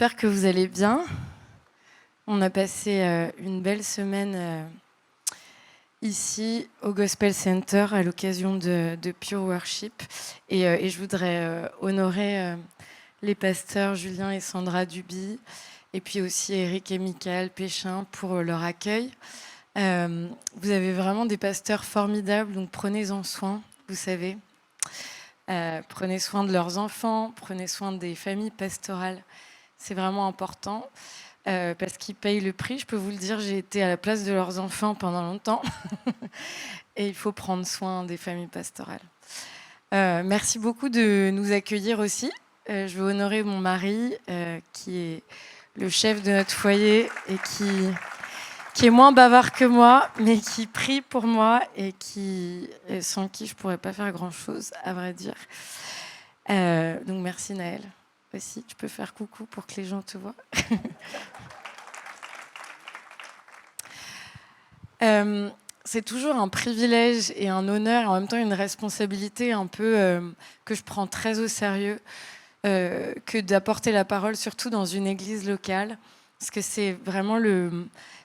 J'espère que vous allez bien. On a passé une belle semaine ici au Gospel Center à l'occasion de Pure Worship. Et je voudrais honorer les pasteurs Julien et Sandra Duby, et puis aussi Eric et Michael Péchin pour leur accueil. Vous avez vraiment des pasteurs formidables, donc prenez-en soin, vous savez. Prenez soin de leurs enfants, prenez soin des familles pastorales. C'est vraiment important parce qu'ils payent le prix. Je peux vous le dire, j'ai été à la place de leurs enfants pendant longtemps. Et il faut prendre soin des familles pastorales. Merci beaucoup de nous accueillir aussi. Je veux honorer mon mari qui est le chef de notre foyer et qui est moins bavard que moi, mais qui prie pour moi et sans qui je ne pourrais pas faire grand-chose, à vrai dire. Donc merci Naël. Aussi, tu peux faire coucou pour que les gens te voient. C'est toujours un privilège et un honneur, et en même temps une responsabilité un peu que je prends très au sérieux, que d'apporter la parole, surtout dans une église locale, parce que c'est vraiment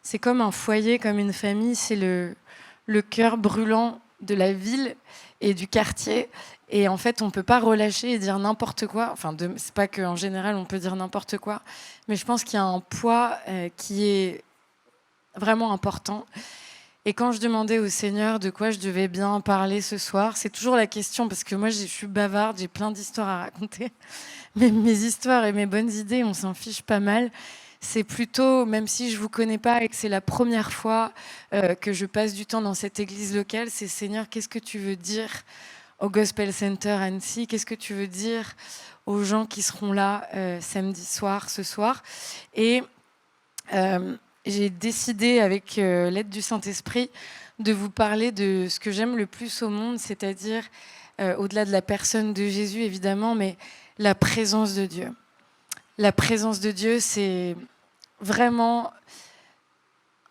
c'est comme un foyer, comme une famille, c'est le cœur brûlant de la ville et du quartier. Et en fait, on ne peut pas relâcher et dire n'importe quoi. Enfin, c'est pas qu'en général, on peut dire n'importe quoi. Mais je pense qu'il y a un poids qui est vraiment important. Et quand je demandais au Seigneur de quoi je devais bien parler ce soir, c'est toujours la question, parce que moi, je suis bavarde, j'ai plein d'histoires à raconter. Mais mes histoires et mes bonnes idées, on s'en fiche pas mal. C'est plutôt, même si je ne vous connais pas et que c'est la première fois que je passe du temps dans cette église locale, c'est Seigneur, qu'est-ce que tu veux dire au Gospel Center Annecy? Qu'est-ce que tu veux dire aux gens qui seront là samedi soir, ce soir? Et j'ai décidé, avec l'aide du Saint-Esprit, de vous parler de ce que j'aime le plus au monde, c'est-à-dire, au-delà de la personne de Jésus, évidemment, mais la présence de Dieu. La présence de Dieu, c'est vraiment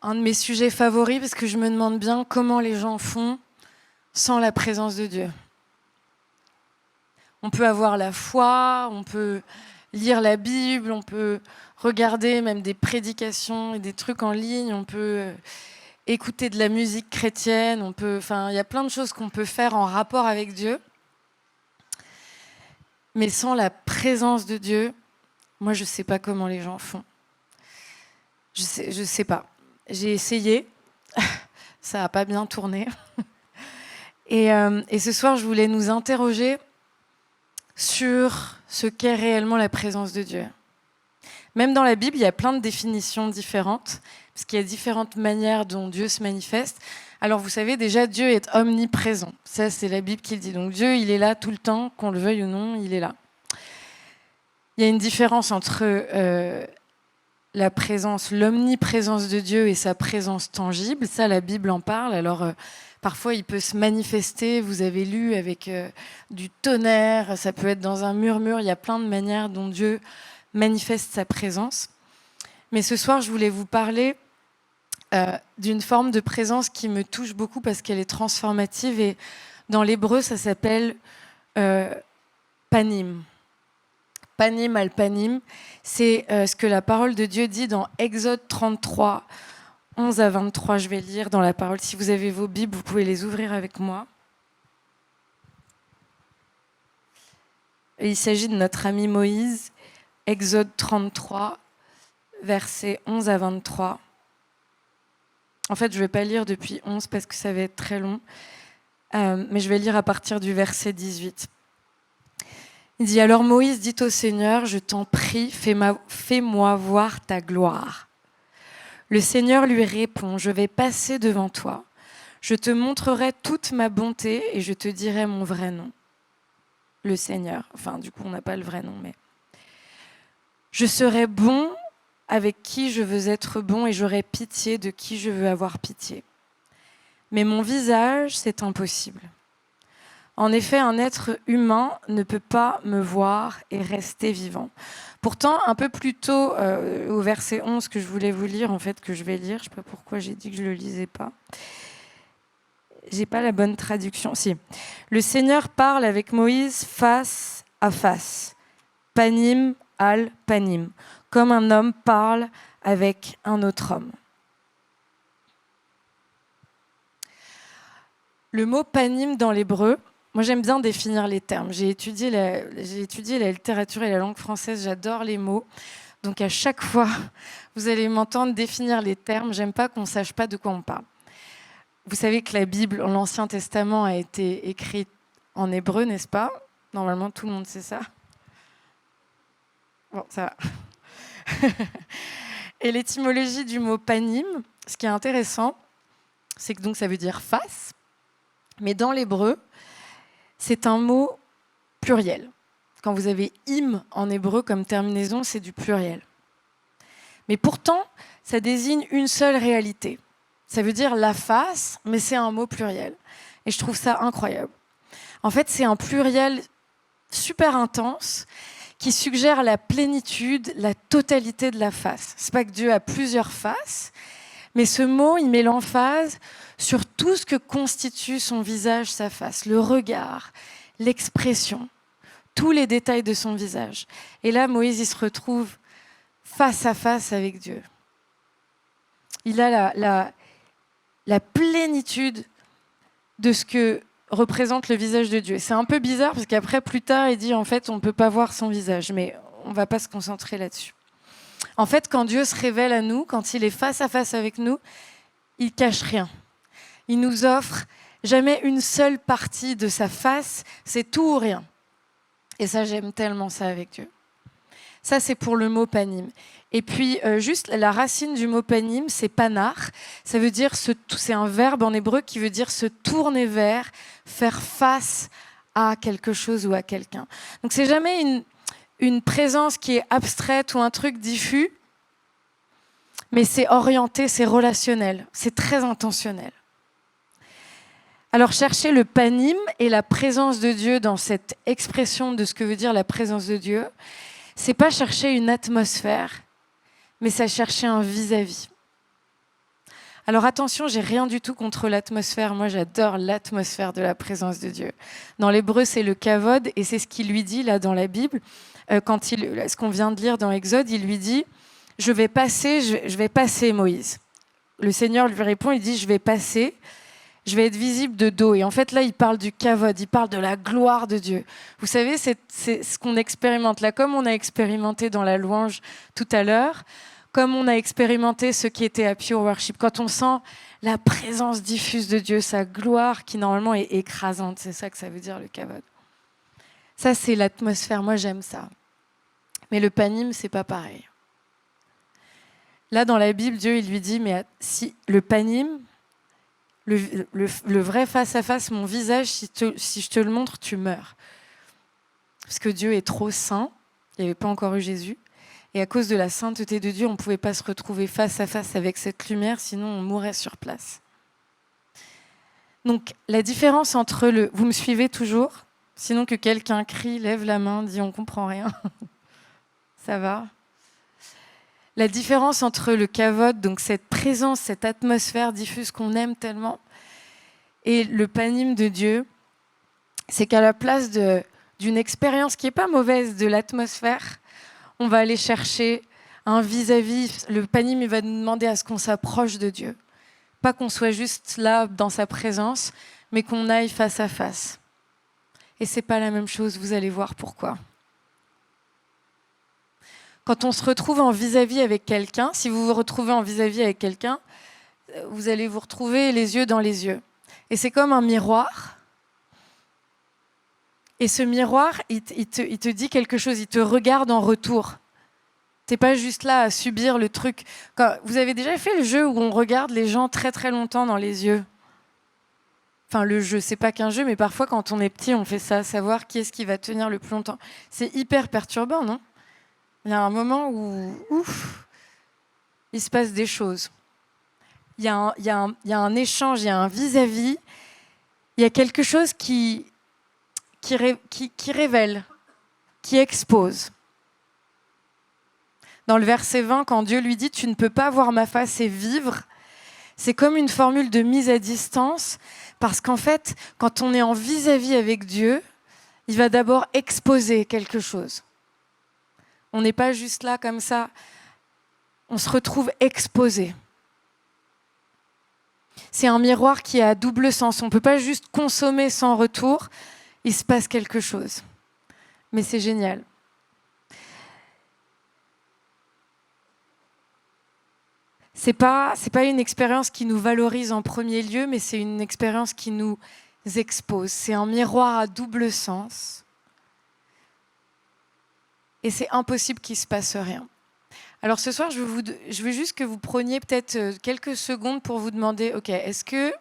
un de mes sujets favoris, parce que je me demande bien comment les gens font sans la présence de Dieu. On peut avoir la foi, on peut lire la Bible, on peut regarder même des prédications et des trucs en ligne, on peut écouter de la musique chrétienne, il y a plein de choses qu'on peut faire en rapport avec Dieu. Mais sans la présence de Dieu, moi je ne sais pas comment les gens font. Je sais pas. J'ai essayé, ça n'a pas bien tourné. Et ce soir, je voulais nous interroger sur ce qu'est réellement la présence de Dieu. Même dans la Bible, il y a plein de définitions différentes, parce qu'il y a différentes manières dont Dieu se manifeste. Alors vous savez, déjà, Dieu est omniprésent. Ça, c'est la Bible qui le dit. Donc Dieu, il est là tout le temps, qu'on le veuille ou non, il est là. Il y a une différence entre la présence, l'omniprésence de Dieu et sa présence tangible. Ça, la Bible en parle. Alors, parfois, il peut se manifester, vous avez lu, avec du tonnerre, ça peut être dans un murmure. Il y a plein de manières dont Dieu manifeste sa présence. Mais ce soir, je voulais vous parler d'une forme de présence qui me touche beaucoup parce qu'elle est transformative. Et dans l'hébreu, ça s'appelle panim. Panim al panim, c'est ce que la parole de Dieu dit dans Exode 33, 11 à 23. Je vais lire dans la parole. Si vous avez vos Bibles, vous pouvez les ouvrir avec moi. Et il s'agit de notre ami Moïse, Exode 33, versets 11 à 23. En fait, je ne vais pas lire depuis 11 parce que ça va être très long, mais je vais lire à partir du verset 18. Il dit, alors Moïse dit au Seigneur, je t'en prie, fais-moi voir ta gloire. Le Seigneur lui répond, je vais passer devant toi. Je te montrerai toute ma bonté et je te dirai mon vrai nom. Le Seigneur, enfin du coup on n'a pas le vrai nom, mais... Je serai bon avec qui je veux être bon et j'aurai pitié de qui je veux avoir pitié. Mais mon visage, c'est impossible. En effet, un être humain ne peut pas me voir et rester vivant. Pourtant, un peu plus tôt, au verset 11 que je voulais vous lire, en fait, que je vais lire, je ne sais pas pourquoi j'ai dit que je ne le lisais pas. J'ai pas la bonne traduction. Si. Le Seigneur parle avec Moïse face à face. Panim al panim. comme un homme parle avec un autre homme. Le mot panim dans l'hébreu, moi j'aime bien définir les termes. J'ai étudié la littérature et la langue française, j'adore les mots. Donc à chaque fois, vous allez m'entendre définir les termes. J'aime pas qu'on ne sache pas de quoi on parle. Vous savez que la Bible, l'Ancien Testament, a été écrite en hébreu, n'est-ce pas? Normalement, tout le monde sait ça. Bon, ça va. Et l'étymologie du mot panim, ce qui est intéressant, c'est que donc ça veut dire face, mais dans l'hébreu, c'est un mot pluriel. Quand vous avez im en hébreu comme terminaison, c'est du pluriel. Mais pourtant, ça désigne une seule réalité. Ça veut dire la face, mais c'est un mot pluriel. Et je trouve ça incroyable. En fait, c'est un pluriel super intense qui suggère la plénitude, la totalité de la face. C'est pas que Dieu a plusieurs faces, mais ce mot, il met l'emphase sur tout ce que constitue son visage, sa face, le regard, l'expression, tous les détails de son visage. Et là, Moïse, il se retrouve face à face avec Dieu. Il a la plénitude de ce que représente le visage de Dieu. C'est un peu bizarre parce qu'après, plus tard, il dit en fait, on ne peut pas voir son visage, mais on ne va pas se concentrer là-dessus. En fait, quand Dieu se révèle à nous, quand il est face à face avec nous, il ne cache rien. Il nous offre jamais une seule partie de sa face, c'est tout ou rien. Et ça, j'aime tellement ça avec Dieu. Ça, c'est pour le mot panim. Et puis, juste la racine du mot panim, c'est panar. Ça veut dire, c'est un verbe en hébreu qui veut dire se tourner vers, faire face à quelque chose ou à quelqu'un. Donc, c'est jamais une présence qui est abstraite ou un truc diffus, mais c'est orienté, c'est relationnel, c'est très intentionnel. Alors, chercher le panim et la présence de Dieu dans cette expression de ce que veut dire la présence de Dieu, c'est pas chercher une atmosphère, mais c'est chercher un vis-à-vis. Alors attention, j'ai rien du tout contre l'atmosphère. Moi, j'adore l'atmosphère de la présence de Dieu. Dans l'hébreu, c'est le kavod, et c'est ce qu'il lui dit là dans la Bible. Ce qu'on vient de lire dans Exode, il lui dit « Je vais passer, Moïse ». Le Seigneur lui répond, il dit « Je vais passer ». Je vais être visible de dos. Et en fait, là, il parle du kavod, il parle de la gloire de Dieu. Vous savez, c'est ce qu'on expérimente là, comme on a expérimenté dans la louange tout à l'heure, comme on a expérimenté ce qui était à Pure Worship. Quand on sent la présence diffuse de Dieu, sa gloire qui normalement est écrasante, c'est ça que ça veut dire le kavod. Ça, c'est l'atmosphère. Moi, j'aime ça. Mais le panim, c'est pas pareil. Là, dans la Bible, Dieu, il lui dit, mais si le panim, le vrai face-à-face, mon visage, si je te le montre, tu meurs. Parce que Dieu est trop saint, il n'y avait pas encore eu Jésus, et à cause de la sainteté de Dieu, on ne pouvait pas se retrouver face-à-face avec cette lumière, sinon on mourrait sur place. Donc la différence entre vous me suivez toujours? Sinon que quelqu'un crie, lève la main, dit on ne comprend rien. Ça va? La différence entre le kavod, donc cette présence, cette atmosphère diffuse qu'on aime tellement, et le panim de Dieu, c'est qu'à la place d'une expérience qui n'est pas mauvaise de l'atmosphère, on va aller chercher un vis-à-vis. Le panim, il va nous demander à ce qu'on s'approche de Dieu. Pas qu'on soit juste là dans sa présence, mais qu'on aille face à face. Et c'est pas la même chose, vous allez voir pourquoi. Quand on se retrouve en vis-à-vis avec quelqu'un, si vous vous retrouvez en vis-à-vis avec quelqu'un, vous allez vous retrouver les yeux dans les yeux. Et c'est comme un miroir. Et ce miroir, il te dit quelque chose, il te regarde en retour. T'es pas juste là à subir le truc. Vous avez déjà fait le jeu où on regarde les gens très très longtemps dans les yeux? Enfin, le jeu, c'est pas qu'un jeu, mais parfois quand on est petit, on fait ça, savoir qui est-ce qui va tenir le plus longtemps. C'est hyper perturbant, non? Il y a un moment où, il se passe des choses. Il y a un échange, il y a un vis-à-vis. Il y a quelque chose qui révèle, qui expose. Dans le verset 20, quand Dieu lui dit « Tu ne peux pas voir ma face et vivre », c'est comme une formule de mise à distance, parce qu'en fait, quand on est en vis-à-vis avec Dieu, il va d'abord exposer quelque chose. On n'est pas juste là comme ça. On se retrouve exposé. C'est un miroir qui a double sens. On ne peut pas juste consommer sans retour. Il se passe quelque chose. Mais c'est génial. C'est pas une expérience qui nous valorise en premier lieu, mais c'est une expérience qui nous expose. C'est un miroir à double sens. Et c'est impossible qu'il ne se passe rien. Alors ce soir, je veux juste que vous preniez peut-être quelques secondes pour vous demander, ok, est-ce que...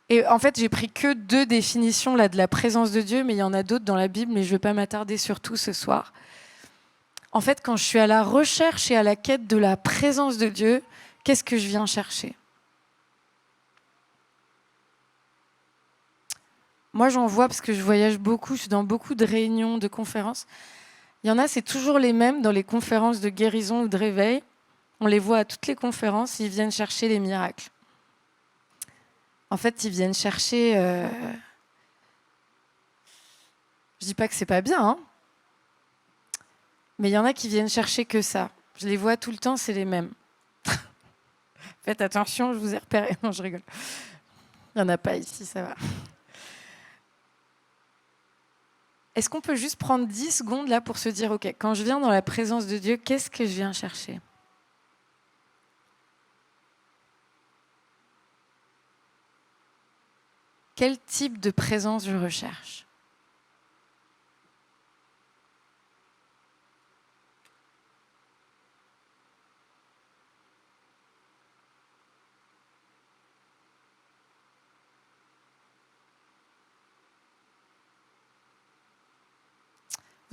Et en fait, j'ai pris que 2 définitions là, de la présence de Dieu, mais il y en a d'autres dans la Bible, mais je ne vais pas m'attarder sur tout ce soir. En fait, quand je suis à la recherche et à la quête de la présence de Dieu, qu'est-ce que je viens chercher ? Moi, j'en vois parce que je voyage beaucoup, je suis dans beaucoup de réunions, de conférences. Il y en a, c'est toujours les mêmes dans les conférences de guérison ou de réveil. On les voit à toutes les conférences, ils viennent chercher les miracles. En fait, ils viennent chercher... Je dis pas que c'est pas bien, hein, mais il y en a qui viennent chercher que ça. Je les vois tout le temps, c'est les mêmes. Faites attention, je vous ai repéré. Non, je rigole. Il n'y en a pas ici, ça va. Est-ce qu'on peut juste prendre 10 secondes là pour se dire, ok, quand je viens dans la présence de Dieu, qu'est-ce que je viens chercher ? Quel type de présence je recherche ?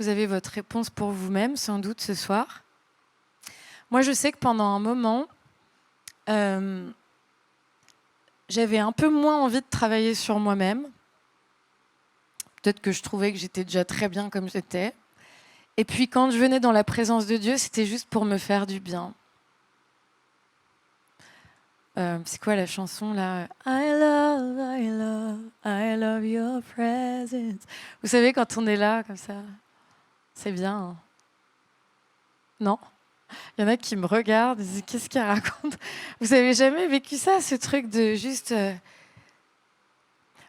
Vous avez votre réponse pour vous-même, sans doute, ce soir. Moi, je sais que pendant un moment, j'avais un peu moins envie de travailler sur moi-même. Peut-être que je trouvais que j'étais déjà très bien comme j'étais. Et puis, quand je venais dans la présence de Dieu, c'était juste pour me faire du bien. C'est quoi la chanson, là ? I love your presence. Vous savez, quand on est là, comme ça... C'est bien. Hein. Non ? Il y en a qui me regardent et disent qu'est-ce qu'elle raconte ? Vous avez jamais vécu ça, ce truc de juste...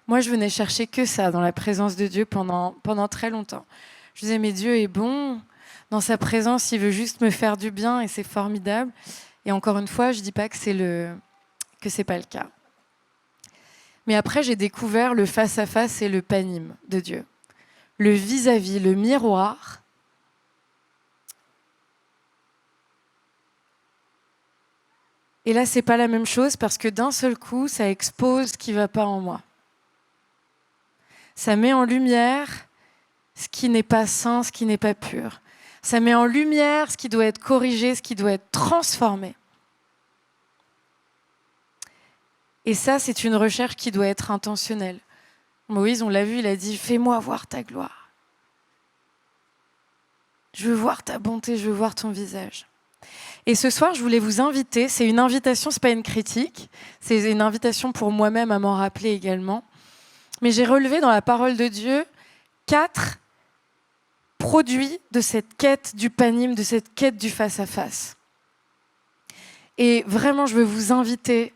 Moi, je venais chercher que ça dans la présence de Dieu pendant très longtemps. Je disais, mais Dieu est bon. Dans sa présence, il veut juste me faire du bien et c'est formidable. Et encore une fois, je dis pas que c'est pas le cas. Mais après, j'ai découvert le face-à-face et le panime de Dieu. Le vis-à-vis, le miroir. Et là, c'est pas la même chose parce que d'un seul coup, ça expose ce qui va pas en moi. Ça met en lumière ce qui n'est pas sain, ce qui n'est pas pur. Ça met en lumière ce qui doit être corrigé, ce qui doit être transformé. Et ça, c'est une recherche qui doit être intentionnelle. Moïse, on l'a vu, il a dit « Fais-moi voir ta gloire. Je veux voir ta bonté, je veux voir ton visage. » Et ce soir, je voulais vous inviter, c'est une invitation, c'est pas une critique, c'est une invitation pour moi-même à m'en rappeler également. Mais j'ai relevé dans la parole de Dieu 4 produits de cette quête du panime, de cette quête du face-à-face. Et vraiment, je veux vous inviter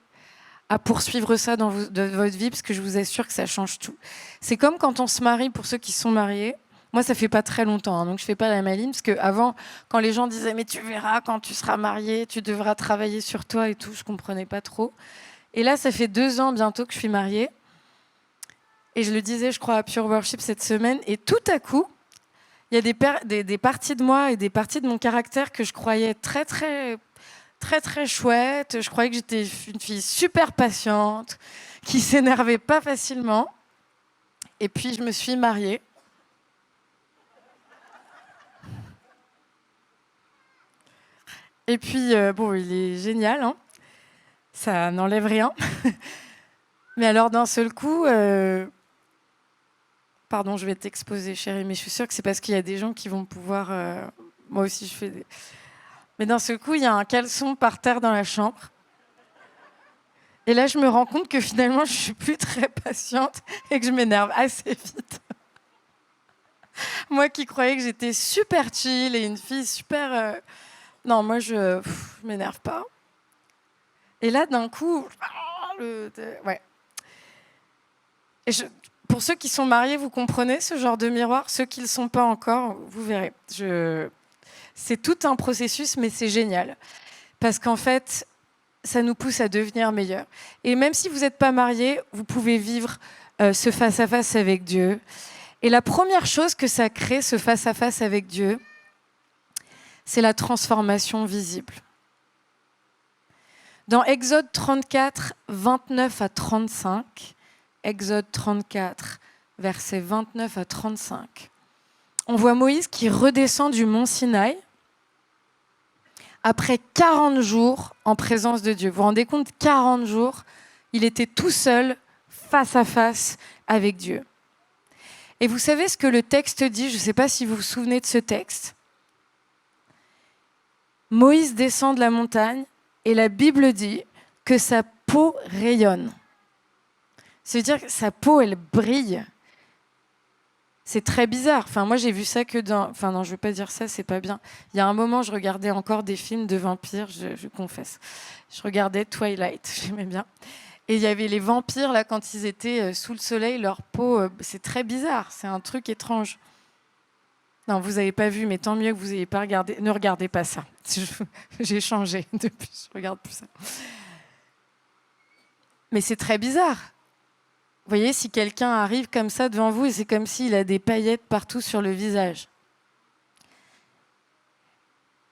à poursuivre ça dans votre vie, parce que je vous assure que ça change tout. C'est comme quand on se marie, pour ceux qui sont mariés. Moi, ça fait pas très longtemps, hein, donc je fais pas la maline, parce qu'avant, quand les gens disaient « mais tu verras, quand tu seras marié, tu devras travailler sur toi et tout », je comprenais pas trop. Et là, ça fait 2 ans bientôt que je suis mariée. Et je le disais, je crois, à Pure Worship cette semaine, et tout à coup, il y a des parties de moi et des parties de mon caractère que je croyais très, très, très, très chouettes. Je croyais que j'étais une fille super patiente, qui s'énervait pas facilement. Et puis, je me suis mariée. Et puis, bon, il est génial, hein, ça n'enlève rien. Mais alors, d'un seul coup... Pardon, je vais t'exposer, chérie, mais je suis sûre que c'est parce qu'il y a des gens qui vont pouvoir... Moi aussi, je fais des... Mais d'un seul coup, il y a un caleçon par terre dans la chambre. Et là, je me rends compte que finalement, je suis plus très patiente et que je m'énerve assez vite. Moi qui croyais que j'étais super chill et une fille super... Non, moi, je m'énerve pas. Et là, d'un coup... Ouais. Et pour ceux qui sont mariés, vous comprenez ce genre de miroir. Ceux qui ne le sont pas encore, vous verrez. C'est tout un processus, mais c'est génial. Parce qu'en fait, ça nous pousse à devenir meilleurs. Et même si vous n'êtes pas marié, vous pouvez vivre ce face-à-face avec Dieu. Et la première chose que ça crée, ce face-à-face avec Dieu, c'est la transformation visible. Dans Exode 34, 29 à 35, Exode 34, versets 29 à 35, on voit Moïse qui redescend du mont Sinaï après 40 jours en présence de Dieu. Vous vous rendez compte, 40 jours, il était tout seul, face à face avec Dieu. Et vous savez ce que le texte dit? Je ne sais pas si vous vous souvenez de ce texte. Moïse descend de la montagne et la Bible dit que sa peau rayonne. Ça veut dire que sa peau, elle brille. C'est très bizarre. Enfin, moi, j'ai vu ça que dans... Enfin, non, je ne veux pas dire ça, c'est pas bien. Il y a un moment, je regardais encore des films de vampires, je confesse. Je regardais Twilight, j'aimais bien. Et il y avait les vampires, là, quand ils étaient sous le soleil, leur peau, c'est très bizarre. C'est un truc étrange. Non, vous n'avez pas vu, mais tant mieux que vous n'ayez pas regardé. Ne regardez pas ça. J'ai changé depuis, je ne regarde plus ça. Mais c'est très bizarre. Vous voyez, si quelqu'un arrive comme ça devant vous, et c'est comme s'il a des paillettes partout sur le visage.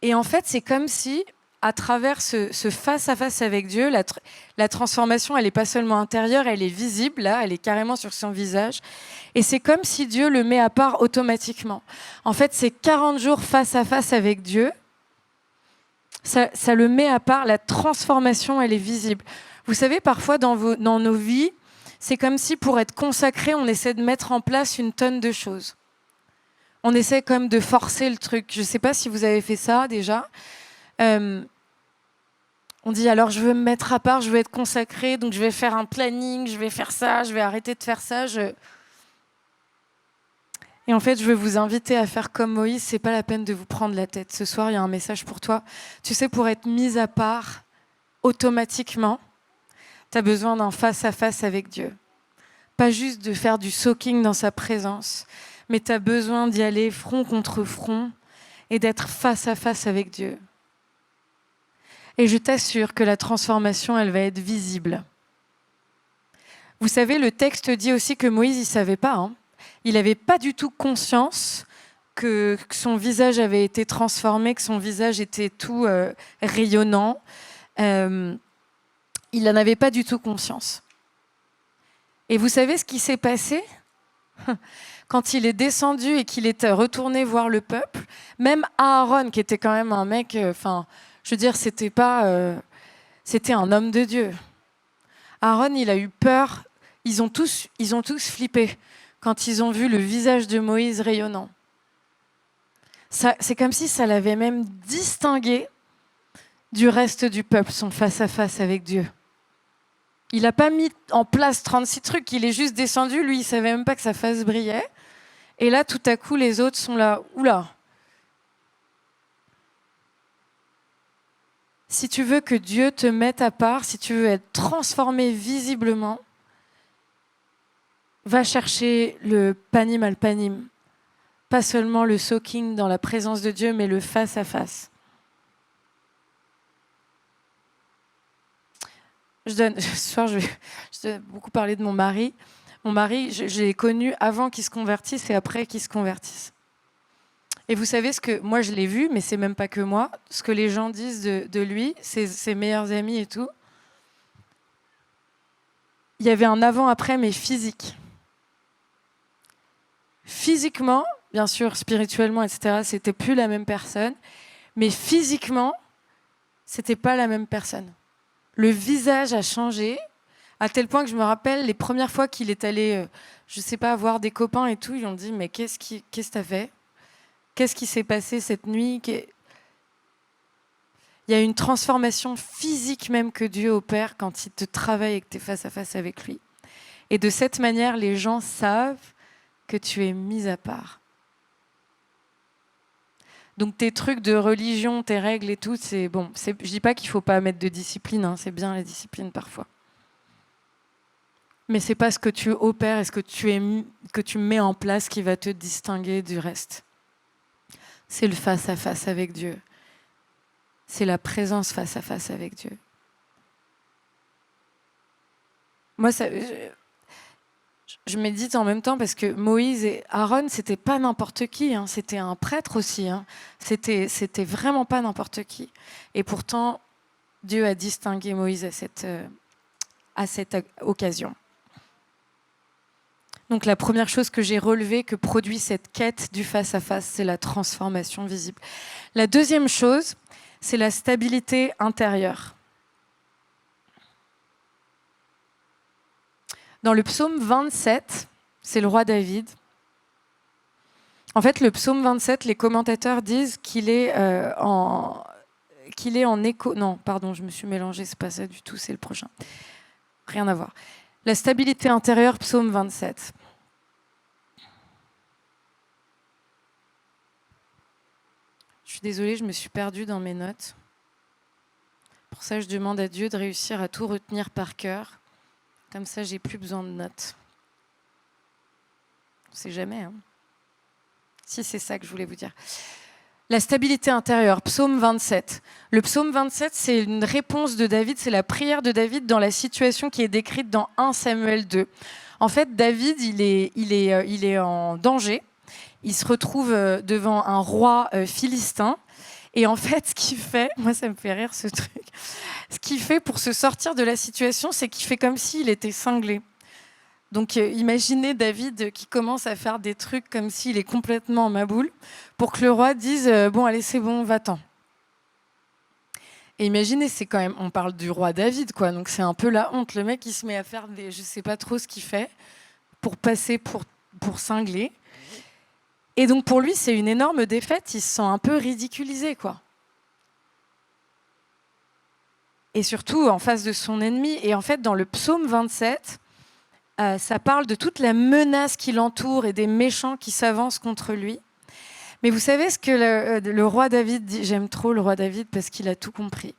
Et en fait, c'est comme si, à travers ce face-à-face avec Dieu, la transformation, elle n'est pas seulement intérieure, elle est visible, là, elle est carrément sur son visage. Et c'est comme si Dieu le met à part automatiquement. En fait, ces 40 jours face-à-face avec Dieu, ça le met à part, la transformation, elle est visible. Vous savez, parfois, dans nos vies, c'est comme si pour être consacré, on essaie de mettre en place une tonne de choses. On essaie comme de forcer le truc. Je ne sais pas si vous avez fait ça déjà. On dit alors je veux me mettre à part, je veux être consacré, donc je vais faire un planning, je vais faire ça, je vais arrêter de faire ça. Et en fait, je veux vous inviter à faire comme Moïse. C'est pas la peine de vous prendre la tête. Ce soir, il y a un message pour toi. Tu sais, pour être mise à part automatiquement, tu as besoin d'un face-à-face avec Dieu. Pas juste de faire du soaking dans sa présence, mais tu as besoin d'y aller front contre front et d'être face-à-face avec Dieu. Et je t'assure que la transformation, elle va être visible. Vous savez, le texte dit aussi que Moïse, il ne savait pas. Hein. Il n'avait pas du tout conscience que son visage avait été transformé, que son visage était tout rayonnant. Il n'en avait pas du tout conscience. Et vous savez ce qui s'est passé ? Quand il est descendu et qu'il est retourné voir le peuple, même Aaron, qui était quand même un mec, je veux dire, c'était un homme de Dieu. Aaron, il a eu peur. Ils ont tous flippé quand ils ont vu le visage de Moïse rayonnant. C'est comme si ça l'avait même distingué du reste du peuple, son face-à-face avec Dieu. Il n'a pas mis en place 36 trucs, il est juste descendu, lui, il ne savait même pas que sa face brillait. Et là, tout à coup, les autres sont là. Oula! Si tu veux que Dieu te mette à part, si tu veux être transformé visiblement, va chercher le panim al panim. Pas seulement le soaking dans la présence de Dieu, mais le face-à-face. Ce soir, je vais beaucoup parler de mon mari. Mon mari, je l'ai connu avant qu'il se convertisse et après qu'il se convertisse. Et vous savez ce que... Moi, je l'ai vu, mais c'est même pas que moi. Ce que les gens disent de lui, ses meilleurs amis et tout. Il y avait un avant-après, mais physique. Physiquement, bien sûr, spirituellement, etc., c'était plus la même personne. Mais physiquement, c'était pas la même personne. Le visage a changé, à tel point que je me rappelle les premières fois qu'il est allé, je sais pas, voir des copains et tout, ils ont dit « Mais qu'est-ce que t'as fait ? Qu'est-ce qui s'est passé cette nuit ?» Il y a une transformation physique même que Dieu opère quand il te travaille et que tu es face à face avec lui. Et de cette manière, les gens savent que tu es mis à part. Donc tes trucs de religion, tes règles et tout, c'est bon. Je dis pas qu'il faut pas mettre de discipline, hein, c'est bien la discipline parfois. Mais c'est pas ce que tu opères et ce que tu mets en place qui va te distinguer du reste. C'est le face-à-face avec Dieu. C'est la présence face-à-face avec Dieu. Moi, je médite en même temps parce que Moïse et Aaron, c'était pas n'importe qui, hein. C'était un prêtre aussi. Hein. C'était vraiment pas n'importe qui. Et pourtant, Dieu a distingué Moïse à cette occasion. Donc la première chose que j'ai relevée que produit cette quête du face-à-face, c'est la transformation visible. La deuxième chose, c'est la stabilité intérieure. Dans le psaume 27, c'est le roi David. En fait, le psaume 27, les commentateurs disent qu'il est en écho... Non, pardon, je me suis mélangée, c'est pas ça du tout, c'est le prochain. Rien à voir. La stabilité intérieure, psaume 27. Je suis désolée, je me suis perdue dans mes notes. Pour ça, je demande à Dieu de réussir à tout retenir par cœur. Comme ça, j'ai plus besoin de notes. On ne sait jamais. Hein. Si, c'est ça que je voulais vous dire. La stabilité intérieure, psaume 27. Le psaume 27, c'est une réponse de David, c'est la prière de David dans la situation qui est décrite dans 1 Samuel 2. En fait, David, il est en danger. Il se retrouve devant un roi philistin. Et en fait, ce qu'il fait, moi ça me fait rire ce truc, ce qu'il fait pour se sortir de la situation, c'est qu'il fait comme s'il était cinglé. Donc imaginez David qui commence à faire des trucs comme s'il est complètement en maboule pour que le roi dise bon allez c'est bon, va-t'en. Et imaginez, c'est quand même, on parle du roi David quoi, donc c'est un peu la honte. Le mec il se met à faire je sais pas trop ce qu'il fait pour passer pour cingler. Et donc pour lui, c'est une énorme défaite, il se sent un peu ridiculisé, quoi. Et surtout en face de son ennemi. Et en fait, dans le psaume 27, ça parle de toute la menace qui l'entoure et des méchants qui s'avancent contre lui. Mais vous savez ce que le roi David dit ? J'aime trop le roi David parce qu'il a tout compris.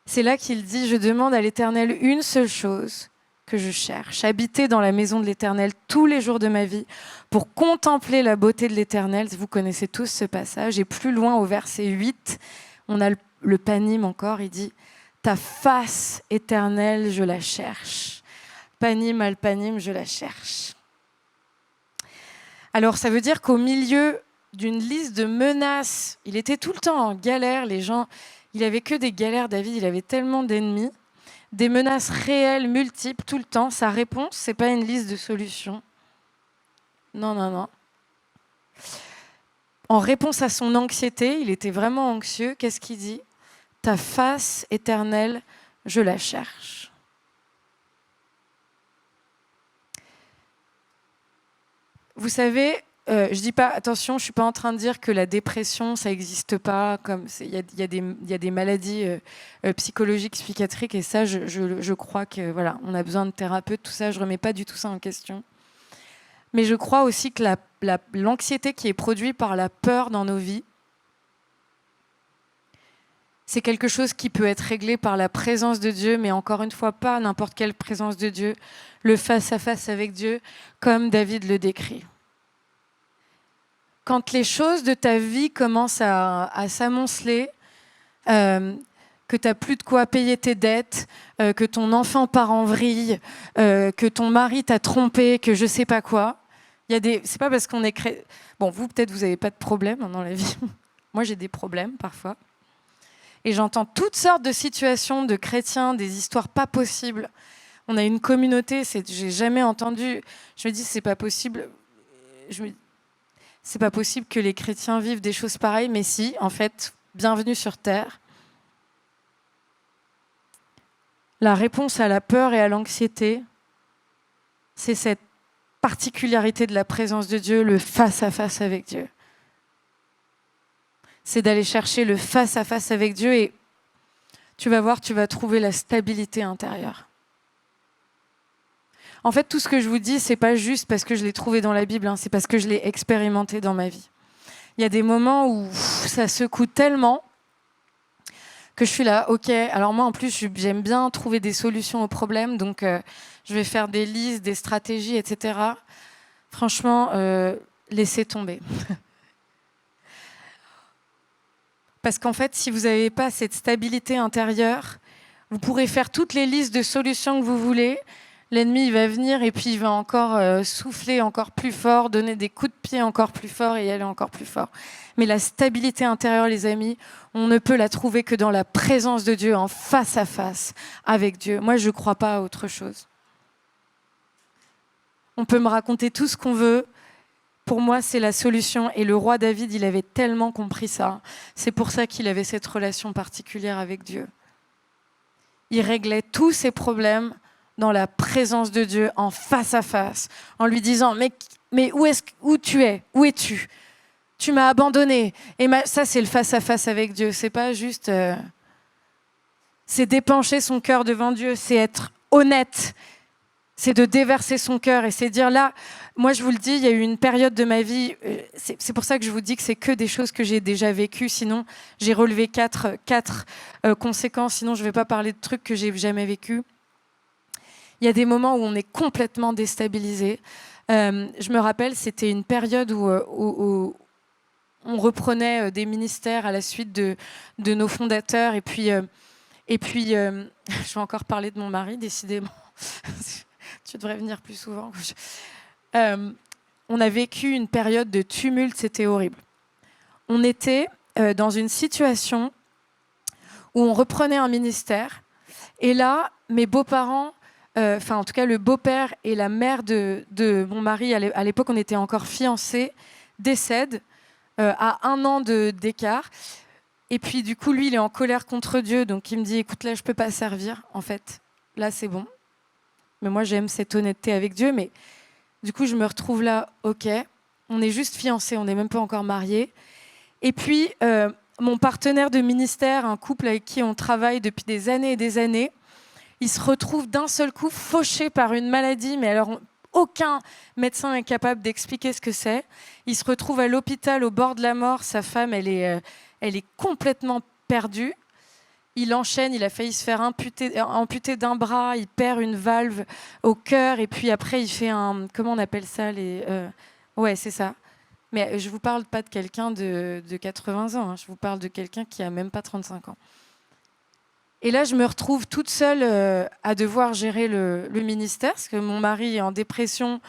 C'est là qu'il dit « Je demande à l'Éternel une seule chose ». Que je cherche, habiter dans la maison de l'Éternel tous les jours de ma vie pour contempler la beauté de l'Éternel. Vous connaissez tous ce passage. Et plus loin, au verset 8, on a le panim encore. Il dit « Ta face éternelle, je la cherche. Panim al panim, je la cherche. » Alors, ça veut dire qu'au milieu d'une liste de menaces, il était tout le temps en galère. Les gens, il avait que des galères, David. Il avait tellement d'ennemis. Des menaces réelles, multiples, tout le temps. Sa réponse, ce n'est pas une liste de solutions. Non, non, non. En réponse à son anxiété, il était vraiment anxieux. Qu'est-ce qu'il dit ? Ta face éternelle, je la cherche. Vous savez, je dis pas, attention, je suis pas en train de dire que la dépression, ça n'existe pas. Il y a des maladies psychologiques, psychiatriques, et ça, je crois que voilà, on a besoin de thérapeutes, tout ça. Je remets pas du tout ça en question. Mais je crois aussi que l'anxiété qui est produite par la peur dans nos vies, c'est quelque chose qui peut être réglé par la présence de Dieu, mais encore une fois, pas n'importe quelle présence de Dieu, le face-à-face avec Dieu, comme David le décrit. Quand les choses de ta vie commencent à s'amonceler, que tu n'as plus de quoi payer tes dettes, que ton enfant part en vrille, que ton mari t'a trompé, que je ne sais pas quoi, c'est pas parce qu'on est... Bon, vous, peut-être, vous n'avez pas de problème dans la vie. Moi, j'ai des problèmes, parfois. Et j'entends toutes sortes de situations de chrétiens, des histoires pas possibles. On a une communauté, j'ai jamais entendu... Je me dis, c'est pas possible... C'est pas possible que les chrétiens vivent des choses pareilles, mais si, en fait, bienvenue sur Terre. La réponse à la peur et à l'anxiété, c'est cette particularité de la présence de Dieu, le face-à-face avec Dieu. C'est d'aller chercher le face-à-face avec Dieu et tu vas voir, tu vas trouver la stabilité intérieure. En fait, tout ce que je vous dis, c'est pas juste parce que je l'ai trouvé dans la Bible, hein, c'est parce que je l'ai expérimenté dans ma vie. Il y a des moments où ça secoue tellement que je suis là, ok. Alors moi, en plus, j'aime bien trouver des solutions aux problèmes, donc je vais faire des listes, des stratégies, etc. Franchement, laissez tomber. Parce qu'en fait, si vous n'avez pas cette stabilité intérieure, vous pourrez faire toutes les listes de solutions que vous voulez. L'ennemi, il va venir et puis il va encore souffler encore plus fort, donner des coups de pied encore plus forts et y aller encore plus fort. Mais la stabilité intérieure, les amis, on ne peut la trouver que dans la présence de Dieu, en face à face avec Dieu. Moi, je ne crois pas à autre chose. On peut me raconter tout ce qu'on veut. Pour moi, c'est la solution. Et le roi David, il avait tellement compris ça. C'est pour ça qu'il avait cette relation particulière avec Dieu. Il réglait tous ses problèmes dans la présence de Dieu, en face à face, en lui disant « Mais où tu es ? Où es-tu ? Tu m'as abandonné. » Et ça, c'est le face à face avec Dieu. C'est pas juste... c'est d'épancher son cœur devant Dieu, c'est être honnête. C'est de déverser son cœur et c'est dire là, moi je vous le dis, il y a eu une période de ma vie, c'est pour ça que je vous dis que c'est que des choses que j'ai déjà vécues, sinon j'ai relevé quatre conséquences, sinon je ne vais pas parler de trucs que j'ai jamais vécus. Il y a des moments où on est complètement déstabilisé. Je me rappelle, c'était une période où on reprenait des ministères à la suite de nos fondateurs et puis je vais encore parler de mon mari, décidément. Tu devrais venir plus souvent. On a vécu une période de tumulte, c'était horrible. On était dans une situation où on reprenait un ministère. Et là, mes beaux-parents, en tout cas le beau-père et la mère de mon mari, à l'époque on était encore fiancés, décèdent à 1 an d'écart. Et puis du coup, lui, il est en colère contre Dieu. Donc il me dit, écoute, là, je ne peux pas servir, en fait. Là, c'est bon. Mais moi, j'aime cette honnêteté avec Dieu. Mais du coup, je me retrouve là, ok, on est juste fiancés, on n'est même pas encore mariés. Et puis, mon partenaire de ministère, un couple avec qui on travaille depuis des années et des années, il se retrouve d'un seul coup fauché par une maladie. Mais alors, aucun médecin est capable d'expliquer ce que c'est. Il se retrouve à l'hôpital au bord de la mort. Sa femme, elle est complètement perdue. Il enchaîne, il a failli se faire amputer d'un bras, il perd une valve au cœur et puis après il fait un... Comment on appelle ça Ouais, c'est ça. Mais je ne vous parle pas de quelqu'un de 80 ans, hein. Je vous parle de quelqu'un qui n'a même pas 35 ans. Et là, je me retrouve toute seule à devoir gérer le ministère, parce que mon mari est en dépression,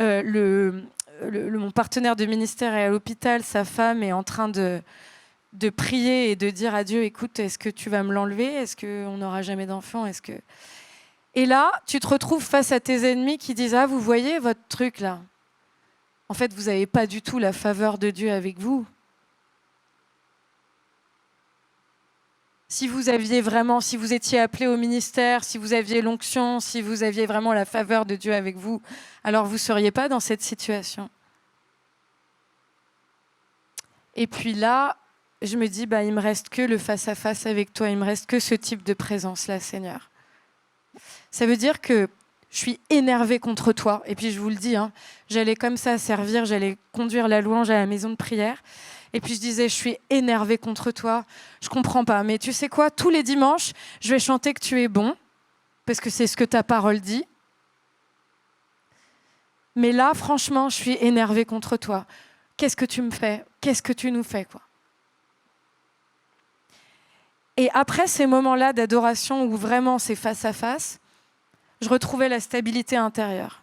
mon partenaire de ministère est à l'hôpital, sa femme est en train de prier et de dire à Dieu, écoute, est-ce que tu vas me l'enlever ? Est-ce qu'on n'aura jamais d'enfant ? Et là, tu te retrouves face à tes ennemis qui disent, ah, vous voyez votre truc là ? En fait, vous n'avez pas du tout la faveur de Dieu avec vous. Si vous étiez appelé au ministère, si vous aviez l'onction, si vous aviez vraiment la faveur de Dieu avec vous, alors vous ne seriez pas dans cette situation. Et puis là, je me dis, il me reste que le face-à-face avec toi, il me reste que ce type de présence-là, Seigneur. Ça veut dire que je suis énervée contre toi. Et puis je vous le dis, j'allais comme ça servir, j'allais conduire la louange à la maison de prière. Et puis je disais, je suis énervée contre toi, je comprends pas. Mais tu sais quoi, tous les dimanches, je vais chanter que tu es bon, parce que c'est ce que ta parole dit. Mais là, franchement, je suis énervée contre toi. Qu'est-ce que tu me fais ? Qu'est-ce que tu nous fais, quoi ? Et après ces moments-là d'adoration où vraiment c'est face à face, je retrouvais la stabilité intérieure.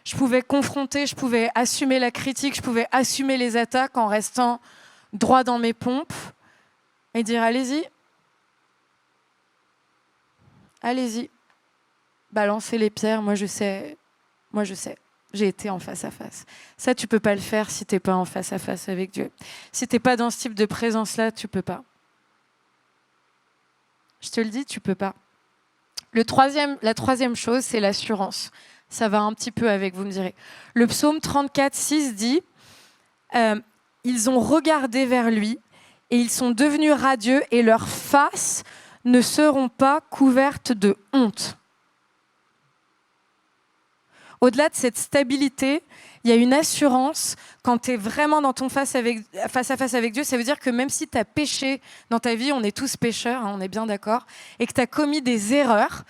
Je pouvais confronter, je pouvais assumer la critique, je pouvais assumer les attaques en restant droit dans mes pompes et dire allez-y, balancez les pierres, moi je sais, j'ai été en face à face. Ça, tu peux pas le faire si t'es pas en face à face avec Dieu. Si t'es pas dans ce type de présence-là, tu peux pas. Je te le dis, tu peux pas. La troisième chose, c'est l'assurance. Ça va un petit peu avec, vous me direz. Le psaume 34, 6 dit ils ont regardé vers lui et ils sont devenus radieux et leurs faces ne seront pas couvertes de honte. Au-delà de cette stabilité, il y a une assurance quand tu es vraiment dans ton face à face avec Dieu. Ça veut dire que même si tu as péché dans ta vie, on est tous pécheurs, hein, on est bien d'accord, et que tu as commis des erreurs,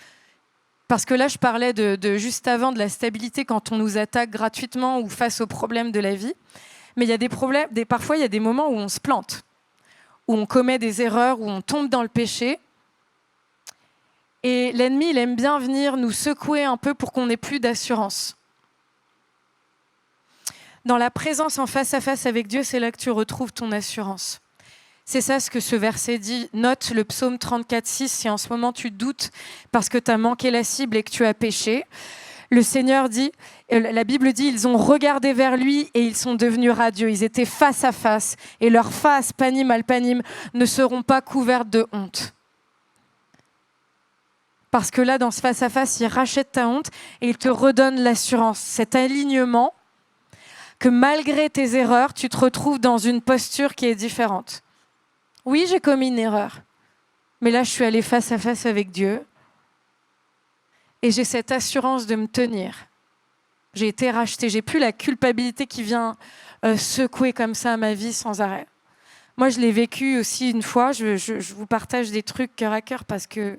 parce que là, je parlais de juste avant de la stabilité quand on nous attaque gratuitement ou face aux problèmes de la vie. Mais il y a des problèmes, parfois il y a des moments où on se plante, où on commet des erreurs, où on tombe dans le péché. Et l'ennemi, il aime bien venir nous secouer un peu pour qu'on n'ait plus d'assurance. Dans la présence en face à face avec Dieu, c'est là que tu retrouves ton assurance. C'est ça ce que ce verset dit. Note le psaume 34,6. Si en ce moment tu doutes parce que tu as manqué la cible et que tu as péché, le Seigneur dit, la Bible dit, ils ont regardé vers lui et ils sont devenus radieux. Ils étaient face à face et leurs faces, panim al panim, ne seront pas couvertes de honte. Parce que là, dans ce face à face, il rachète ta honte et il te redonne l'assurance. Cet alignement que malgré tes erreurs, tu te retrouves dans une posture qui est différente. Oui, j'ai commis une erreur, mais là, je suis allée face à face avec Dieu et j'ai cette assurance de me tenir. J'ai été rachetée, j'ai plus la culpabilité qui vient secouer comme ça ma vie sans arrêt. Moi, je l'ai vécu aussi une fois, je vous partage des trucs cœur à cœur parce que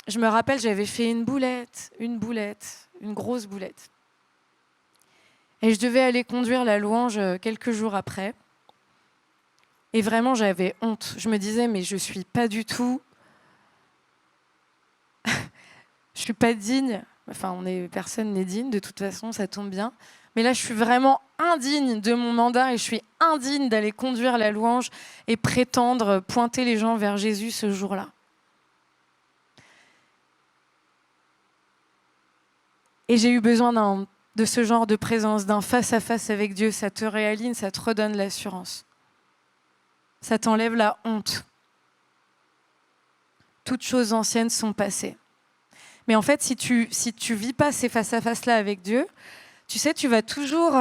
je me rappelle, j'avais fait une grosse boulette. Et je devais aller conduire la louange quelques jours après. Et vraiment, j'avais honte. Je me disais, mais je suis pas du tout... je suis pas digne. Enfin, personne n'est digne, de toute façon, ça tombe bien. Mais là, je suis vraiment indigne de mon mandat et je suis indigne d'aller conduire la louange et prétendre pointer les gens vers Jésus ce jour-là. Et j'ai eu besoin de ce genre de présence, d'un face-à-face avec Dieu. Ça te réaligne, ça te redonne l'assurance. Ça t'enlève la honte. Toutes choses anciennes sont passées. Mais en fait, si tu vis pas ces face-à-face-là avec Dieu, tu sais, tu vas toujours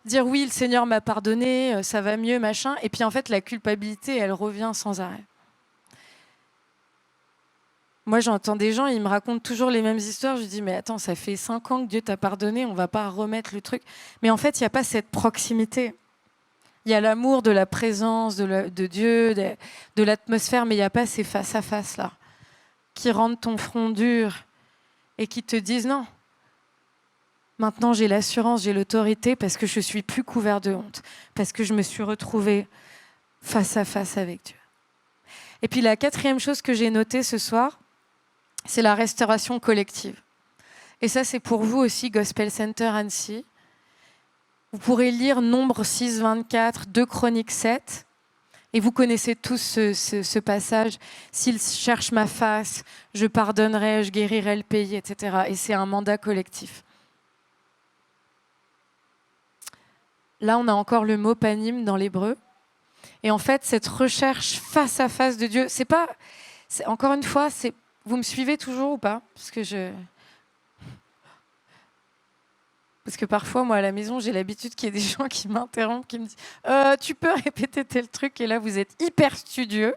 dire oui, le Seigneur m'a pardonné, ça va mieux, machin. Et puis en fait, la culpabilité, elle revient sans arrêt. Moi, j'entends des gens, ils me racontent toujours les mêmes histoires. Je dis, mais attends, ça fait 5 ans que Dieu t'a pardonné, on va pas remettre le truc. Mais en fait, il n'y a pas cette proximité. Il y a l'amour de la présence de Dieu, de l'atmosphère, mais il n'y a pas ces face-à-face-là qui rendent ton front dur et qui te disent non. Maintenant, j'ai l'assurance, j'ai l'autorité parce que je ne suis plus couvert de honte, parce que je me suis retrouvée face à face avec Dieu. Et puis la 4e chose que j'ai notée ce soir, c'est la restauration collective. Et ça, c'est pour vous aussi, Gospel Center Annecy. Vous pourrez lire Nombre 6, 24, 2 Chroniques 7. Et vous connaissez tous ce passage. S'ils cherchent ma face, je pardonnerai, je guérirai le pays, etc. Et c'est un mandat collectif. Là, on a encore le mot panim dans l'hébreu. Et en fait, cette recherche face à face de Dieu, encore une fois, vous me suivez toujours ou pas ? Parce que parfois, moi, à la maison, j'ai l'habitude qu'il y ait des gens qui m'interrompent, qui me disent « Tu peux répéter tel truc ?» Et là, vous êtes hyper studieux.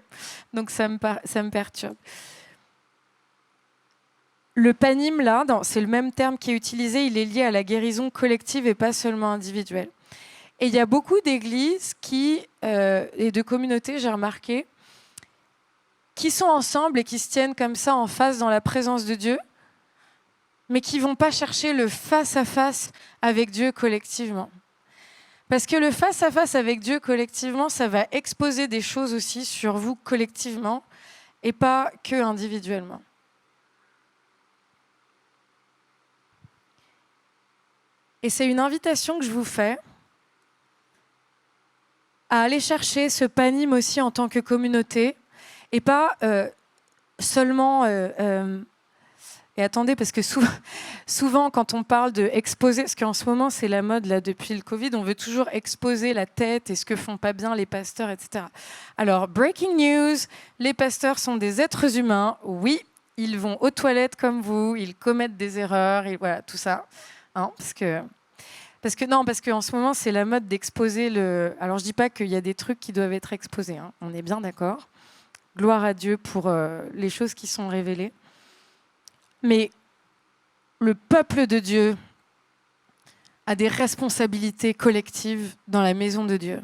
Donc, ça me perturbe. Le panim, là, c'est le même terme qui est utilisé. Il est lié à la guérison collective et pas seulement individuelle. Et il y a beaucoup d'églises et de communautés, j'ai remarqué, qui sont ensemble et qui se tiennent comme ça en face dans la présence de Dieu, mais qui ne vont pas chercher le face-à-face avec Dieu collectivement. Parce que le face-à-face avec Dieu collectivement, ça va exposer des choses aussi sur vous collectivement et pas que individuellement. Et c'est une invitation que je vous fais à aller chercher ce panim aussi en tant que communauté et pas seulement... Et attendez, parce que souvent, quand on parle de exposer, parce qu'en ce moment, c'est la mode, là, depuis le Covid, on veut toujours exposer la tête et ce que font pas bien les pasteurs, etc. Alors, breaking news, les pasteurs sont des êtres humains. Oui, ils vont aux toilettes comme vous, ils commettent des erreurs, et voilà, tout ça. Hein, parce qu'en ce moment, c'est la mode d'exposer le... Alors, je dis pas qu'il y a des trucs qui doivent être exposés, hein, on est bien d'accord. Gloire à Dieu pour les choses qui sont révélées. Mais le peuple de Dieu a des responsabilités collectives dans la maison de Dieu.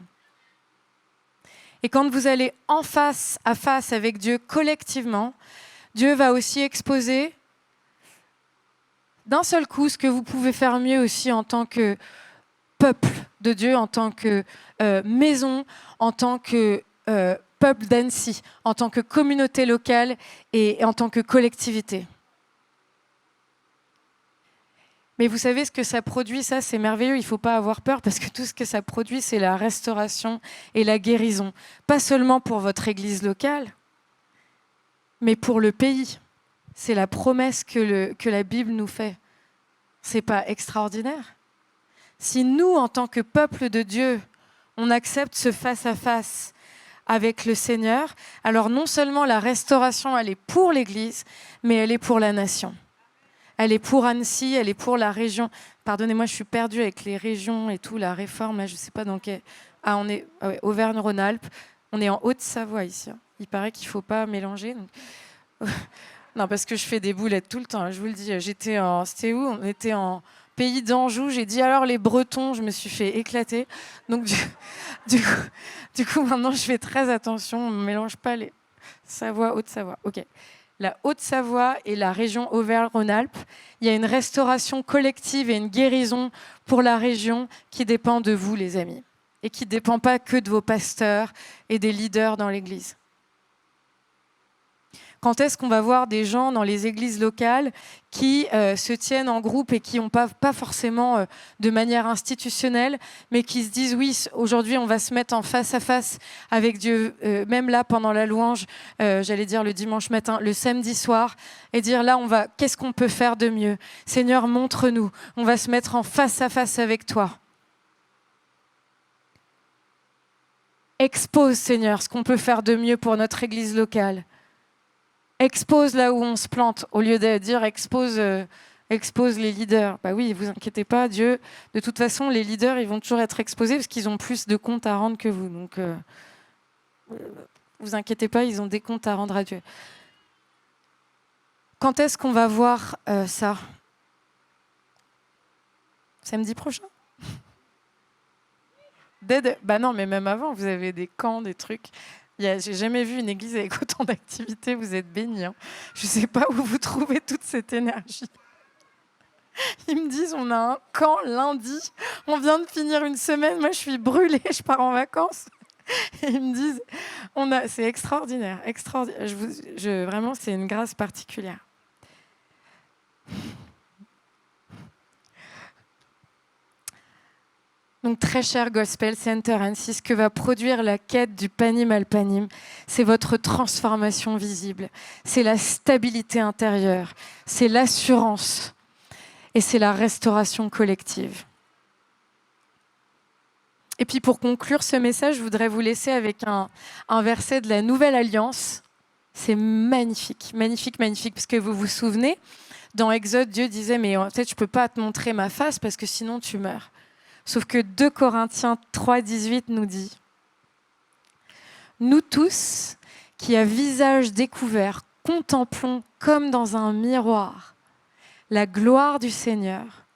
Et quand vous allez en face à face avec Dieu collectivement, Dieu va aussi exposer d'un seul coup ce que vous pouvez faire mieux aussi en tant que peuple de Dieu, en tant que maison, en tant que peuple d'Annecy, en tant que communauté locale et en tant que collectivité. Mais vous savez ce que ça produit, ça c'est merveilleux, il ne faut pas avoir peur parce que tout ce que ça produit, c'est la restauration et la guérison. Pas seulement pour votre église locale, mais pour le pays. C'est la promesse que la Bible nous fait. C'est pas extraordinaire? Si nous, en tant que peuple de Dieu, on accepte ce face-à-face avec le Seigneur, alors non seulement la restauration, elle est pour l'Église, mais elle est pour la nation. Elle est pour Annecy, elle est pour la région. Pardonnez-moi, je suis perdue avec les régions et tout, la réforme, là, je ne sais pas dans quel... Ah, on est Auvergne-Rhône-Alpes, on est en Haute-Savoie ici. Il paraît qu'il ne faut pas mélanger. Donc... Non, parce que je fais des boulettes tout le temps, je vous le dis. C'était où? On était en pays d'Anjou. J'ai dit alors les Bretons, je me suis fait éclater. Donc du coup, maintenant, je fais très attention. On ne mélange pas les Savoie, Haute-Savoie. OK. La Haute-Savoie et la région Auvergne-Rhône-Alpes, il y a une restauration collective et une guérison pour la région qui dépend de vous, les amis. Et qui ne dépend pas que de vos pasteurs et des leaders dans l'Église. Quand est-ce qu'on va voir des gens dans les églises locales qui se tiennent en groupe et qui n'ont pas forcément de manière institutionnelle, mais qui se disent oui, aujourd'hui on va se mettre en face à face avec Dieu, même là pendant la louange, j'allais dire le dimanche matin, le samedi soir, et dire là qu'est-ce qu'on peut faire de mieux? Seigneur, montre-nous, on va se mettre en face à face avec toi. Expose, Seigneur, ce qu'on peut faire de mieux pour notre église locale. Expose là où on se plante, au lieu de dire expose les leaders. Bah oui, vous inquiétez pas, Dieu, de toute façon, les leaders, ils vont toujours être exposés parce qu'ils ont plus de comptes à rendre que vous. Donc, vous inquiétez pas, ils ont des comptes à rendre à Dieu. Quand est-ce qu'on va voir ça? Samedi prochain? Bah non, mais même avant, vous avez des camps, des trucs. J'ai jamais vu une église avec autant d'activités, vous êtes bénis. Hein. Je ne sais pas où vous trouvez toute cette énergie. Ils me disent, on a un camp lundi, on vient de finir une semaine, moi je suis brûlée, je pars en vacances. Et ils me disent, c'est extraordinaire, extraordinaire. Vraiment, c'est une grâce particulière. Donc, très cher Gospel Center Annecy, ce que va produire la quête du Panim Alpanim, c'est votre transformation visible, c'est la stabilité intérieure, c'est l'assurance et c'est la restauration collective. Et puis, pour conclure ce message, je voudrais vous laisser avec un verset de la Nouvelle Alliance. C'est magnifique, magnifique, magnifique, parce que vous vous souvenez, dans Exode, Dieu disait « Mais peut-être je ne peux pas te montrer ma face parce que sinon tu meurs ». Sauf que 2 Corinthiens 3,18 nous dit « Nous tous, qui à visage découvert, contemplons comme dans un miroir la gloire du Seigneur,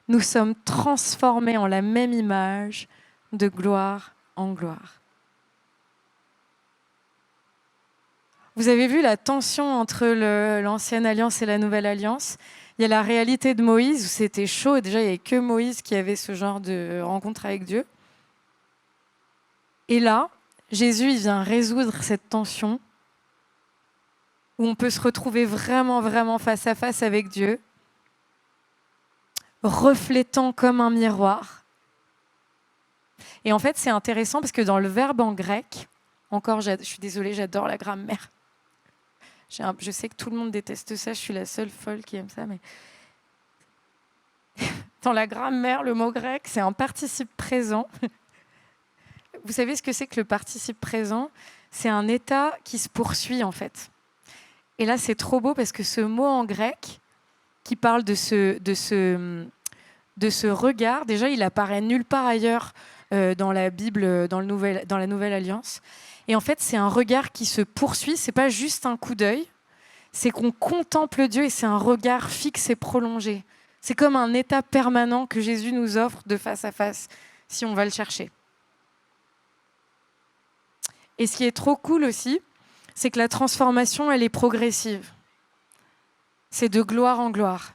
nous sommes transformés en la même image de gloire en gloire. » Vous avez vu la tension entre l'ancienne alliance et la nouvelle alliance? Il y a la réalité de Moïse, où c'était chaud, et déjà il n'y avait que Moïse qui avait ce genre de rencontre avec Dieu. Et là, Jésus il vient résoudre cette tension, où on peut se retrouver vraiment, vraiment face à face avec Dieu, reflétant comme un miroir. Et en fait, c'est intéressant parce que dans le verbe en grec, encore, je suis désolée, j'adore la grammaire. Je sais que tout le monde déteste ça, je suis la seule folle qui aime ça, mais dans la grammaire, le mot grec, c'est un participe présent. Vous savez ce que c'est que le participe présent? C'est un état qui se poursuit, en fait. Et là, c'est trop beau parce que ce mot en grec, qui parle de ce regard, déjà, il apparaît nulle part ailleurs dans la Bible, dans la Nouvelle Alliance. Et en fait, c'est un regard qui se poursuit, c'est pas juste un coup d'œil, c'est qu'on contemple Dieu et c'est un regard fixe et prolongé. C'est comme un état permanent que Jésus nous offre de face à face, si on va le chercher. Et ce qui est trop cool aussi, c'est que la transformation, elle est progressive. C'est de gloire en gloire.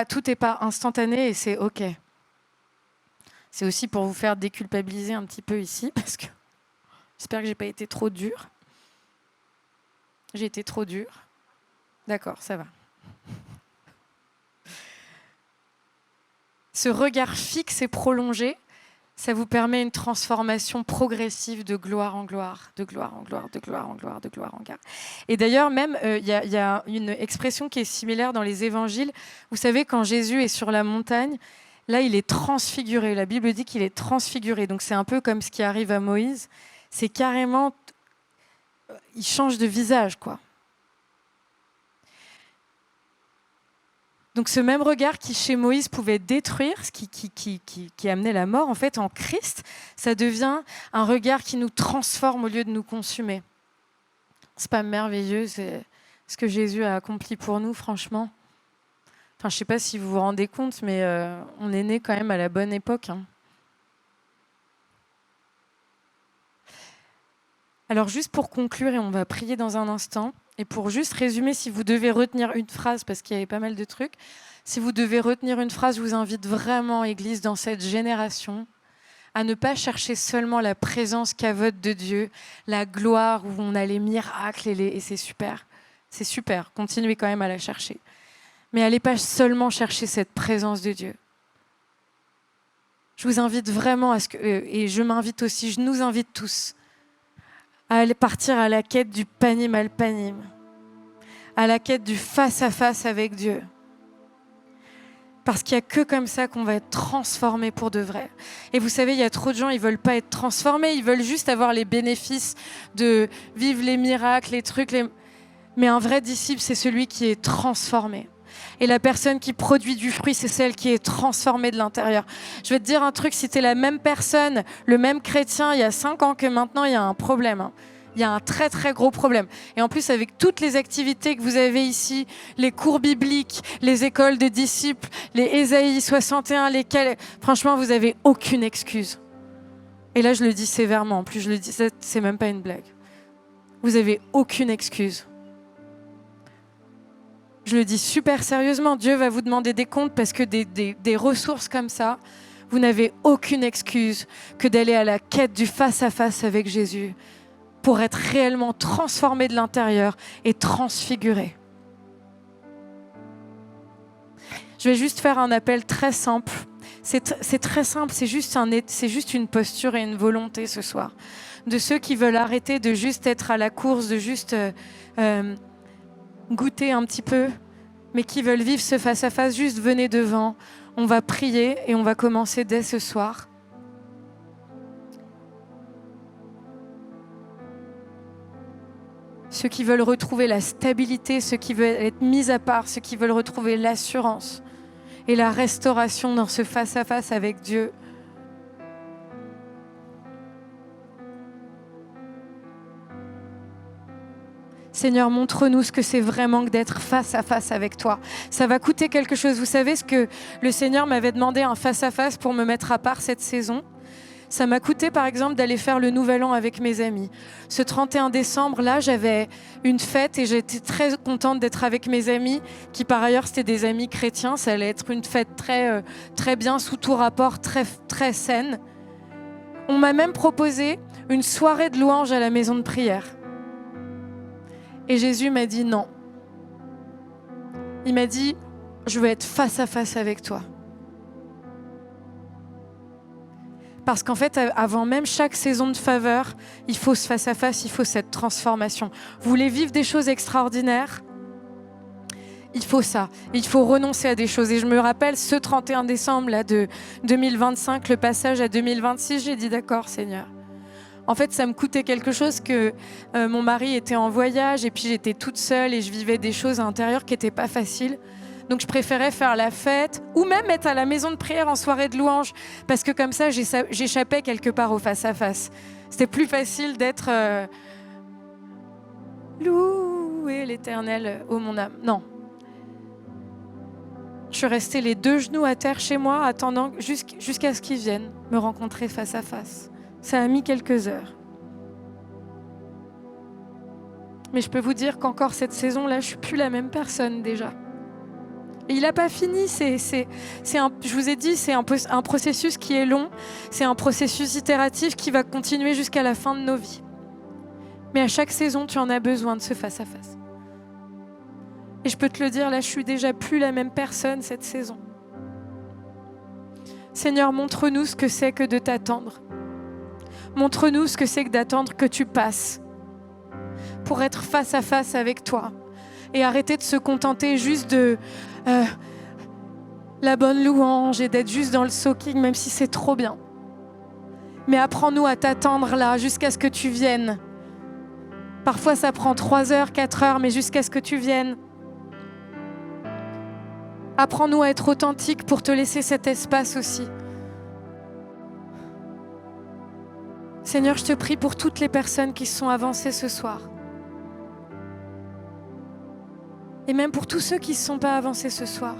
Tout n'est pas instantané et c'est OK. C'est aussi pour vous faire déculpabiliser un petit peu ici, parce que j'espère que je n'ai pas été trop dure. J'ai été trop dure. D'accord, ça va. Ce regard fixe et prolongé, ça vous permet une transformation progressive de gloire en gloire, de gloire en gloire, de gloire en gloire, de gloire en gloire. Et d'ailleurs, même, y a une expression qui est similaire dans les évangiles. Vous savez, quand Jésus est sur la montagne, là, il est transfiguré. La Bible dit qu'il est transfiguré. Donc, c'est un peu comme ce qui arrive à Moïse. C'est carrément... Il change de visage, quoi. Donc ce même regard qui, chez Moïse, pouvait détruire, ce qui amenait la mort, en fait, en Christ, ça devient un regard qui nous transforme au lieu de nous consumer. C'est pas merveilleux, c'est ce que Jésus a accompli pour nous, franchement. Enfin, je sais pas si vous vous rendez compte, mais on est né quand même à la bonne époque. Hein. Alors juste pour conclure, et on va prier dans un instant, et pour juste résumer, si vous devez retenir une phrase, parce qu'il y avait pas mal de trucs, si vous devez retenir une phrase, je vous invite vraiment, Église, dans cette génération, à ne pas chercher seulement la présence cavote de Dieu, la gloire où on a les miracles, et c'est super, continuez quand même à la chercher. Mais allez pas seulement chercher cette présence de Dieu. Je vous invite vraiment à ce que, et je m'invite aussi, je nous invite tous, à aller partir à la quête du panim al panim, à la quête du face-à-face avec Dieu. Parce qu'il n'y a que comme ça qu'on va être transformé pour de vrai. Et vous savez, il y a trop de gens, ils ne veulent pas être transformés, ils veulent juste avoir les bénéfices de vivre les miracles, les trucs. Mais un vrai disciple, c'est celui qui est transformé. Et la personne qui produit du fruit, c'est celle qui est transformée de l'intérieur. Je vais te dire un truc, si tu es la même personne, le même chrétien, il y a 5 ans que maintenant, il y a un problème. Hein. Il y a un très très gros problème. Et en plus, avec toutes les activités que vous avez ici, les cours bibliques, les écoles de disciples, les Ésaïe 61, lesquels, franchement, vous n'avez aucune excuse. Et là, je le dis sévèrement. En plus, je le dis, c'est même pas une blague. Vous n'avez aucune excuse. Je le dis super sérieusement, Dieu va vous demander des comptes parce que des ressources comme ça, vous n'avez aucune excuse que d'aller à la quête du face-à-face avec Jésus pour être réellement transformé de l'intérieur et transfiguré. Je vais juste faire un appel très simple. C'est très simple, c'est juste une posture et une volonté ce soir. De ceux qui veulent arrêter de juste être à la course, de juste... goûter un petit peu, mais qui veulent vivre ce face-à-face, juste venez devant. On va prier et on va commencer dès ce soir. Ceux qui veulent retrouver la stabilité, ceux qui veulent être mis à part, ceux qui veulent retrouver l'assurance et la restauration dans ce face-à-face avec Dieu. Seigneur, montre-nous ce que c'est vraiment que d'être face à face avec toi. Ça va coûter quelque chose. Vous savez ce que le Seigneur m'avait demandé, un face à face pour me mettre à part cette saison ? Ça m'a coûté, par exemple, d'aller faire le Nouvel An avec mes amis. Ce 31 décembre, là, j'avais une fête et j'étais très contente d'être avec mes amis, qui par ailleurs, c'était des amis chrétiens. Ça allait être une fête très, très bien, sous tout rapport, très, très saine. On m'a même proposé une soirée de louanges à la maison de prière. Et Jésus m'a dit non. Il m'a dit, je veux être face à face avec toi. Parce qu'en fait, avant même chaque saison de faveur, il faut ce face à face, il faut cette transformation. Vous voulez vivre des choses extraordinaires ? Il faut ça. Il faut renoncer à des choses. Et je me rappelle ce 31 décembre là, de 2025, le passage à 2026, j'ai dit d'accord Seigneur. En fait, ça me coûtait quelque chose que mon mari était en voyage et puis j'étais toute seule et je vivais des choses à l'intérieur qui n'étaient pas faciles. Donc, je préférais faire la fête ou même être à la maison de prière en soirée de louange parce que comme ça, j'échappais quelque part au face-à-face. C'était plus facile d'être louange. où est l'Éternel, ô mon âme? Non. Je suis restée les 2 genoux à terre chez moi, attendant jusqu'à ce qu'ils viennent me rencontrer face à face. Ça a mis quelques heures. Mais je peux vous dire qu'encore cette saison-là, je ne suis plus la même personne déjà. Et il n'a pas fini. Je vous ai dit, c'est un processus qui est long. C'est un processus itératif qui va continuer jusqu'à la fin de nos vies. Mais à chaque saison, tu en as besoin de ce face-à-face. Et je peux te le dire, là, je suis déjà plus la même personne cette saison. Seigneur, montre-nous ce que c'est que de t'attendre. Montre-nous ce que c'est que d'attendre que tu passes pour être face à face avec toi et arrêter de se contenter juste de la bonne louange et d'être juste dans le soaking, même si c'est trop bien. Mais apprends-nous à t'attendre là jusqu'à ce que tu viennes. Parfois, ça prend 3 heures, 4 heures, mais jusqu'à ce que tu viennes. Apprends-nous à être authentiques pour te laisser cet espace aussi. Seigneur, je te prie pour toutes les personnes qui se sont avancées ce soir. Et même pour tous ceux qui ne se sont pas avancés ce soir.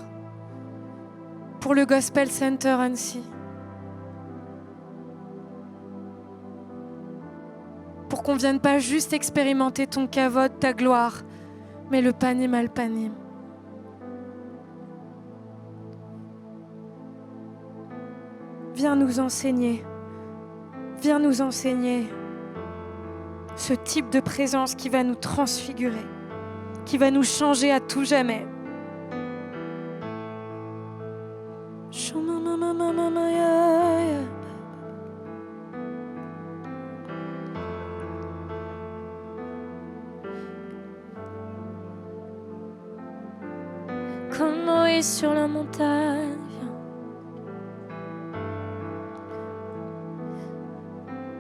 Pour le Gospel Center Annecy. Pour qu'on ne vienne pas juste expérimenter ton kavod, ta gloire, mais le panim al panim. Viens nous enseigner ce type de présence qui va nous transfigurer, qui va nous changer à tout jamais. Comme Moïse sur la montagne.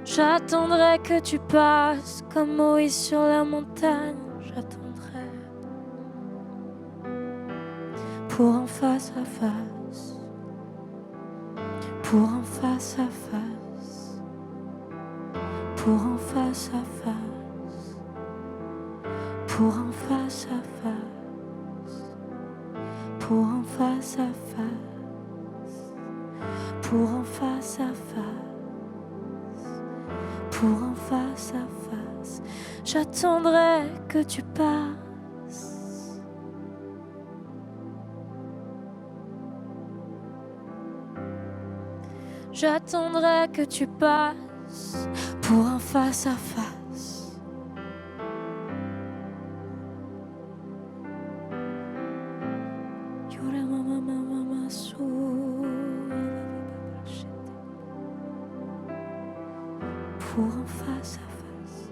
J'attendrai que tu passes comme Moïse sur la montagne. J'attendrai pour un face à face, pour un face à face, pour un face à face, pour un face à face, pour un face à face, pour un face à face. Pour un face à face, j'attendrai que tu passes. J'attendrai que tu passes pour un face à face. Pour un face à face,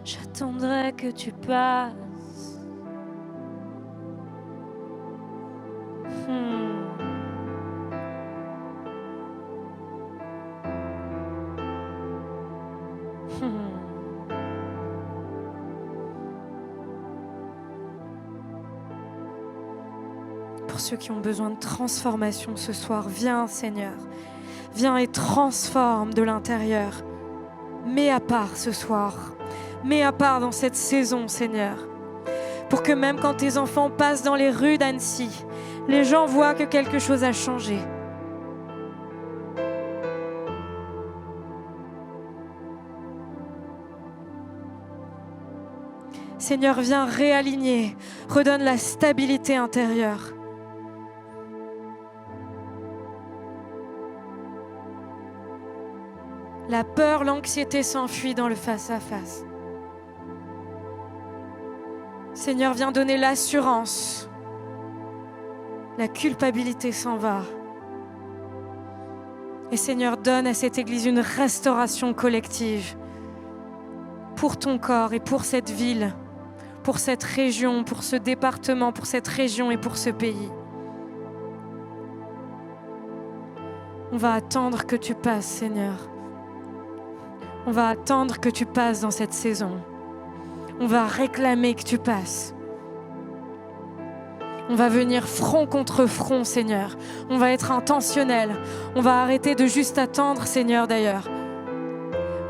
j'attendrai que tu passes. Pour ceux qui ont besoin de transformation ce soir, viens Seigneur. Viens et transforme de l'intérieur. Mets à part ce soir. Mets à part dans cette saison, Seigneur. Pour que même quand tes enfants passent dans les rues d'Annecy, les gens voient que quelque chose a changé. Seigneur, viens réaligner. Redonne la stabilité intérieure. La peur, l'anxiété s'enfuit dans le face-à-face. Seigneur, viens donner l'assurance. La culpabilité s'en va. Et Seigneur, donne à cette Église une restauration collective pour ton corps et pour cette ville, pour cette région, pour ce département, pour cette région et pour ce pays. On va attendre que tu passes, Seigneur. On va attendre que tu passes dans cette saison. On va réclamer que tu passes. On va venir front contre front, Seigneur. On va être intentionnel. On va arrêter de juste attendre, Seigneur, d'ailleurs.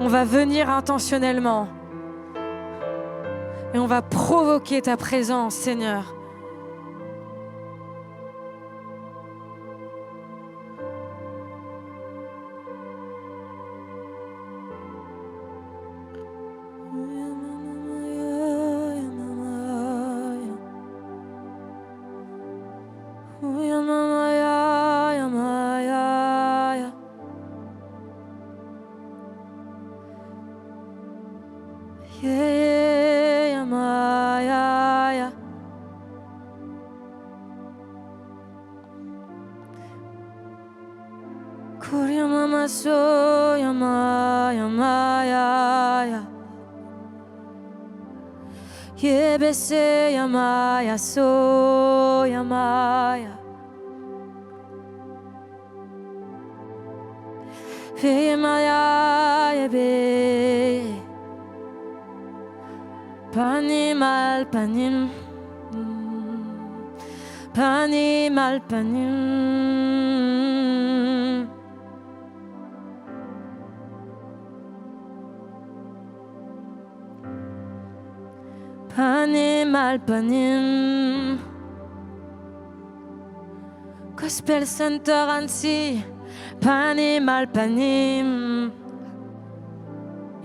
On va venir intentionnellement. Et on va provoquer ta présence, Seigneur. Yebese yamaya so yamaya Yemaya yebe Panim al panim Panim al panim Panim al panim Gospel Center Annecy Panim al panim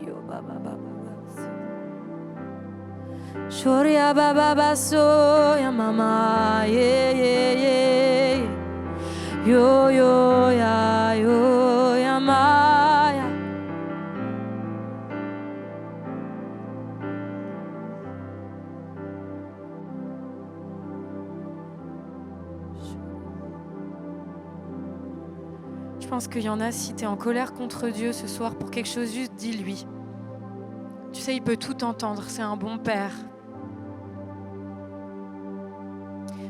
Yo baba baba Shoria baba baso ya mama ye ye ye Yo yo ya yo ya maya Je pense qu'il y en a, si tu es en colère contre Dieu ce soir pour quelque chose, juste dis-lui. Tu sais, il peut tout entendre, c'est un bon père.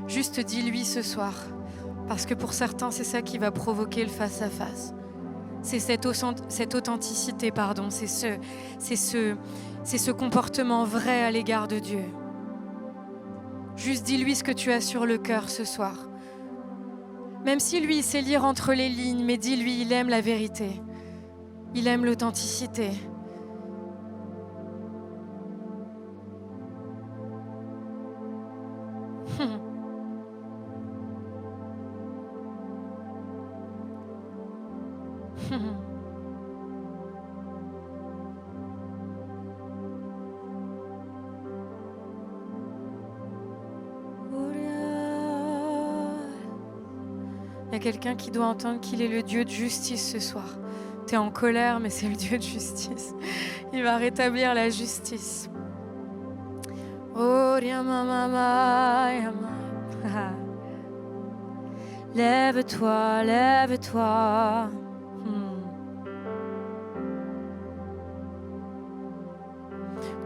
Juste dis-lui ce soir, parce que pour certains, c'est ça qui va provoquer le face-à-face. C'est cette authenticité, pardon, c'est ce comportement vrai à l'égard de Dieu. Juste dis-lui ce que tu as sur le cœur ce soir. Même si lui, il sait lire entre les lignes, mais dis-lui, il aime la vérité. Il aime l'authenticité. Il y a quelqu'un qui doit entendre qu'il est le Dieu de justice ce soir. Tu es en colère, mais c'est le Dieu de justice. Il va rétablir la justice. Oh, lève-toi, lève-toi.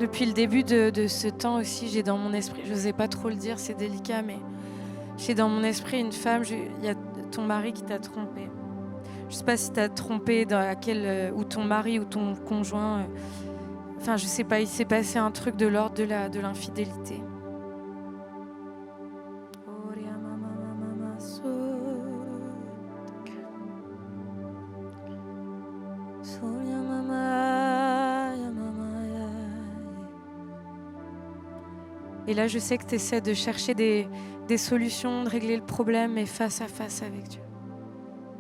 Depuis le début de ce temps aussi, j'ai dans mon esprit, je n'osais pas trop le dire, c'est délicat, mais j'ai dans mon esprit une femme, il y a ton mari qui t'a trompé. Je ne sais pas si tu as trompé ou ton mari ou ton conjoint. Enfin, je ne sais pas, il s'est passé un truc de l'ordre de l'infidélité. Et là, je sais que tu essaies de chercher des solutions, de régler le problème, mais face à face avec Dieu.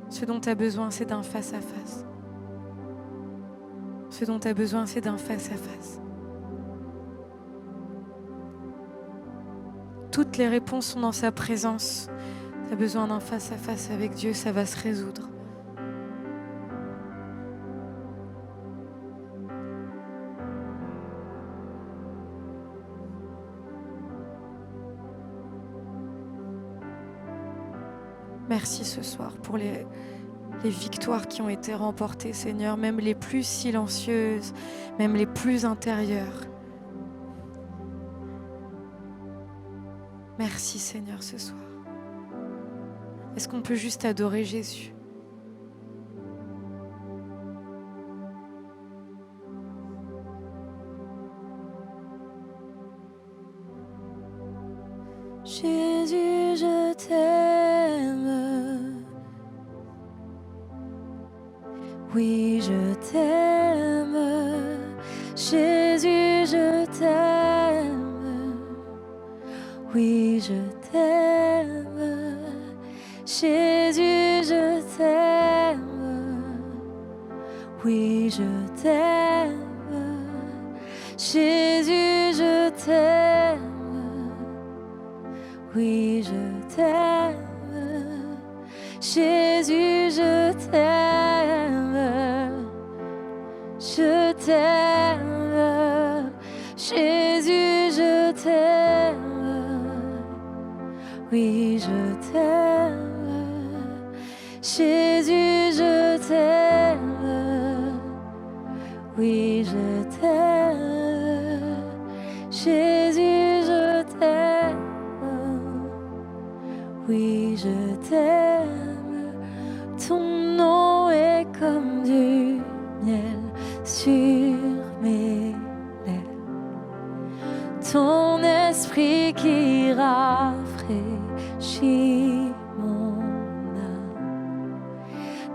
Ce dont tu as besoin, c'est d'un face à face. Ce dont tu as besoin, c'est d'un face à face. Toutes les réponses sont dans sa présence. Tu as besoin d'un face à face avec Dieu, ça va se résoudre. Merci ce soir pour les victoires qui ont été remportées, Seigneur, même les plus silencieuses, même les plus intérieures. Merci, Seigneur, ce soir. Est-ce qu'on peut juste adorer Jésus ? Jésus, je t'aime. Oui, je t'aime. Jésus, je t'aime. Oui, je t'aime. Jésus, je t'aime. Oui, je t'aime. Jésus, je t'aime. Oui, je t'aime. Jésus, je t'aime. Je t'aime. Jésus, je t'aime. Oui, je t'aime. Jésus, je t'aime. Oui, je t'aime. Jésus, je t'aime. Oui, je t'aime. Ton nom est comme du miel sur mes lèvres. Ton esprit qui rafraîchit mon âme.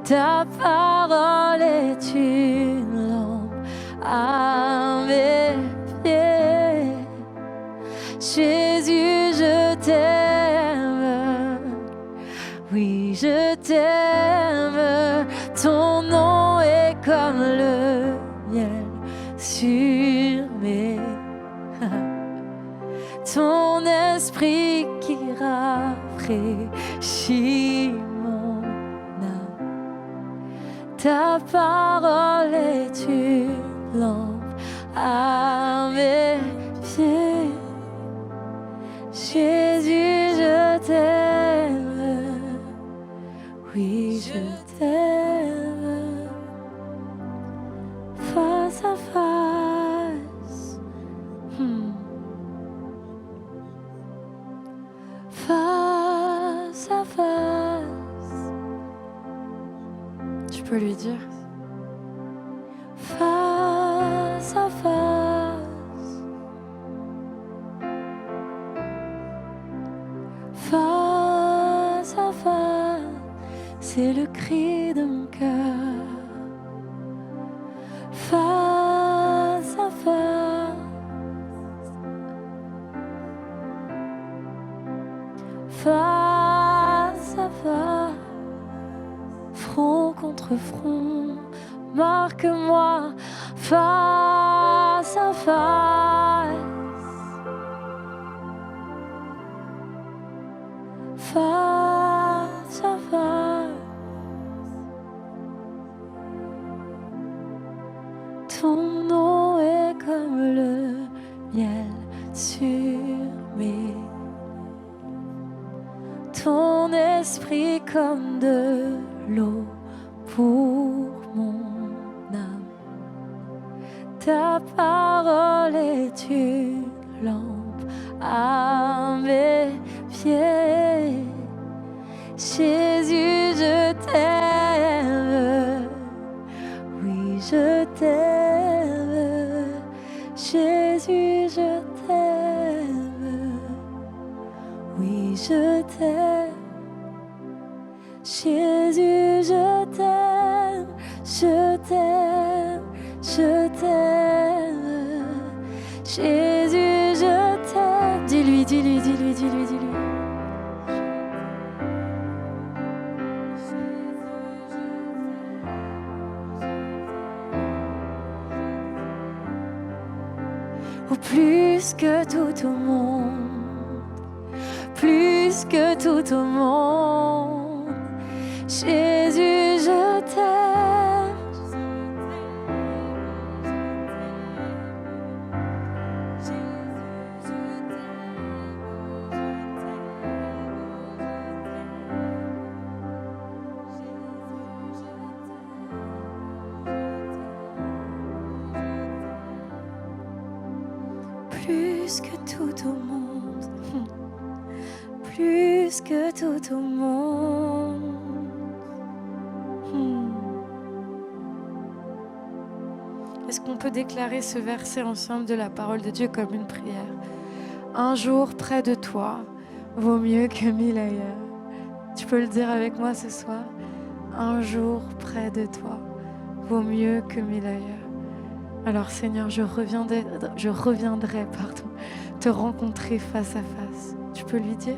Ta parole est une lampe à mes pieds. Jésus, je t'aime. Oui, je t'aime. Ton nom est comme le miel sur mes ton esprit qui rafraîchit mon âme. Ta parole est une lampe à mes pieds. Jésus, je t'aime. Oui, je t'aime. Face à face. Face à face. Tu peux lui dire. Face à face. Face à face. C'est le cri de mon cœur. Face à face. Face à face, front contre front, marque-moi face à face. Face à face. Ton nom est comme le miel sur mes. Ton esprit comme de l'eau pour mon âme. Ta parole est une lampe à mes pieds. Jésus, je t'aime. Oui, je t'aime. Jésus, je t'aime. Oui, je t'aime. Jésus, je t'aime. Je t'aime. Je t'aime. Jésus, je t'aime. Dis-lui, dis-lui, dis-lui, dis-lui, dis-lui. Oh, plus que tout au monde, plus que tout au monde, Jésus, je t'aime. Plus que tout au monde, plus que tout au monde. Est-ce qu'on peut déclarer ce verset ensemble de la parole de Dieu comme une prière? Un jour près de toi vaut mieux que 1000 ailleurs. Tu peux le dire avec moi ce soir? Un jour près de toi vaut mieux que 1000 ailleurs. Alors Seigneur, je reviendrai te rencontrer face à face. peux lui dire?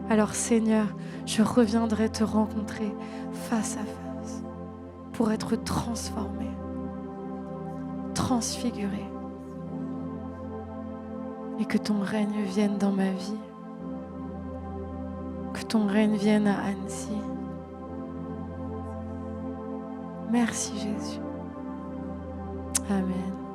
Alors Seigneur, je reviendrai te rencontrer face à face pour être transformé, transfiguré. Et que ton règne vienne dans ma vie. Que ton règne vienne à Annecy. Merci Jésus. Amen.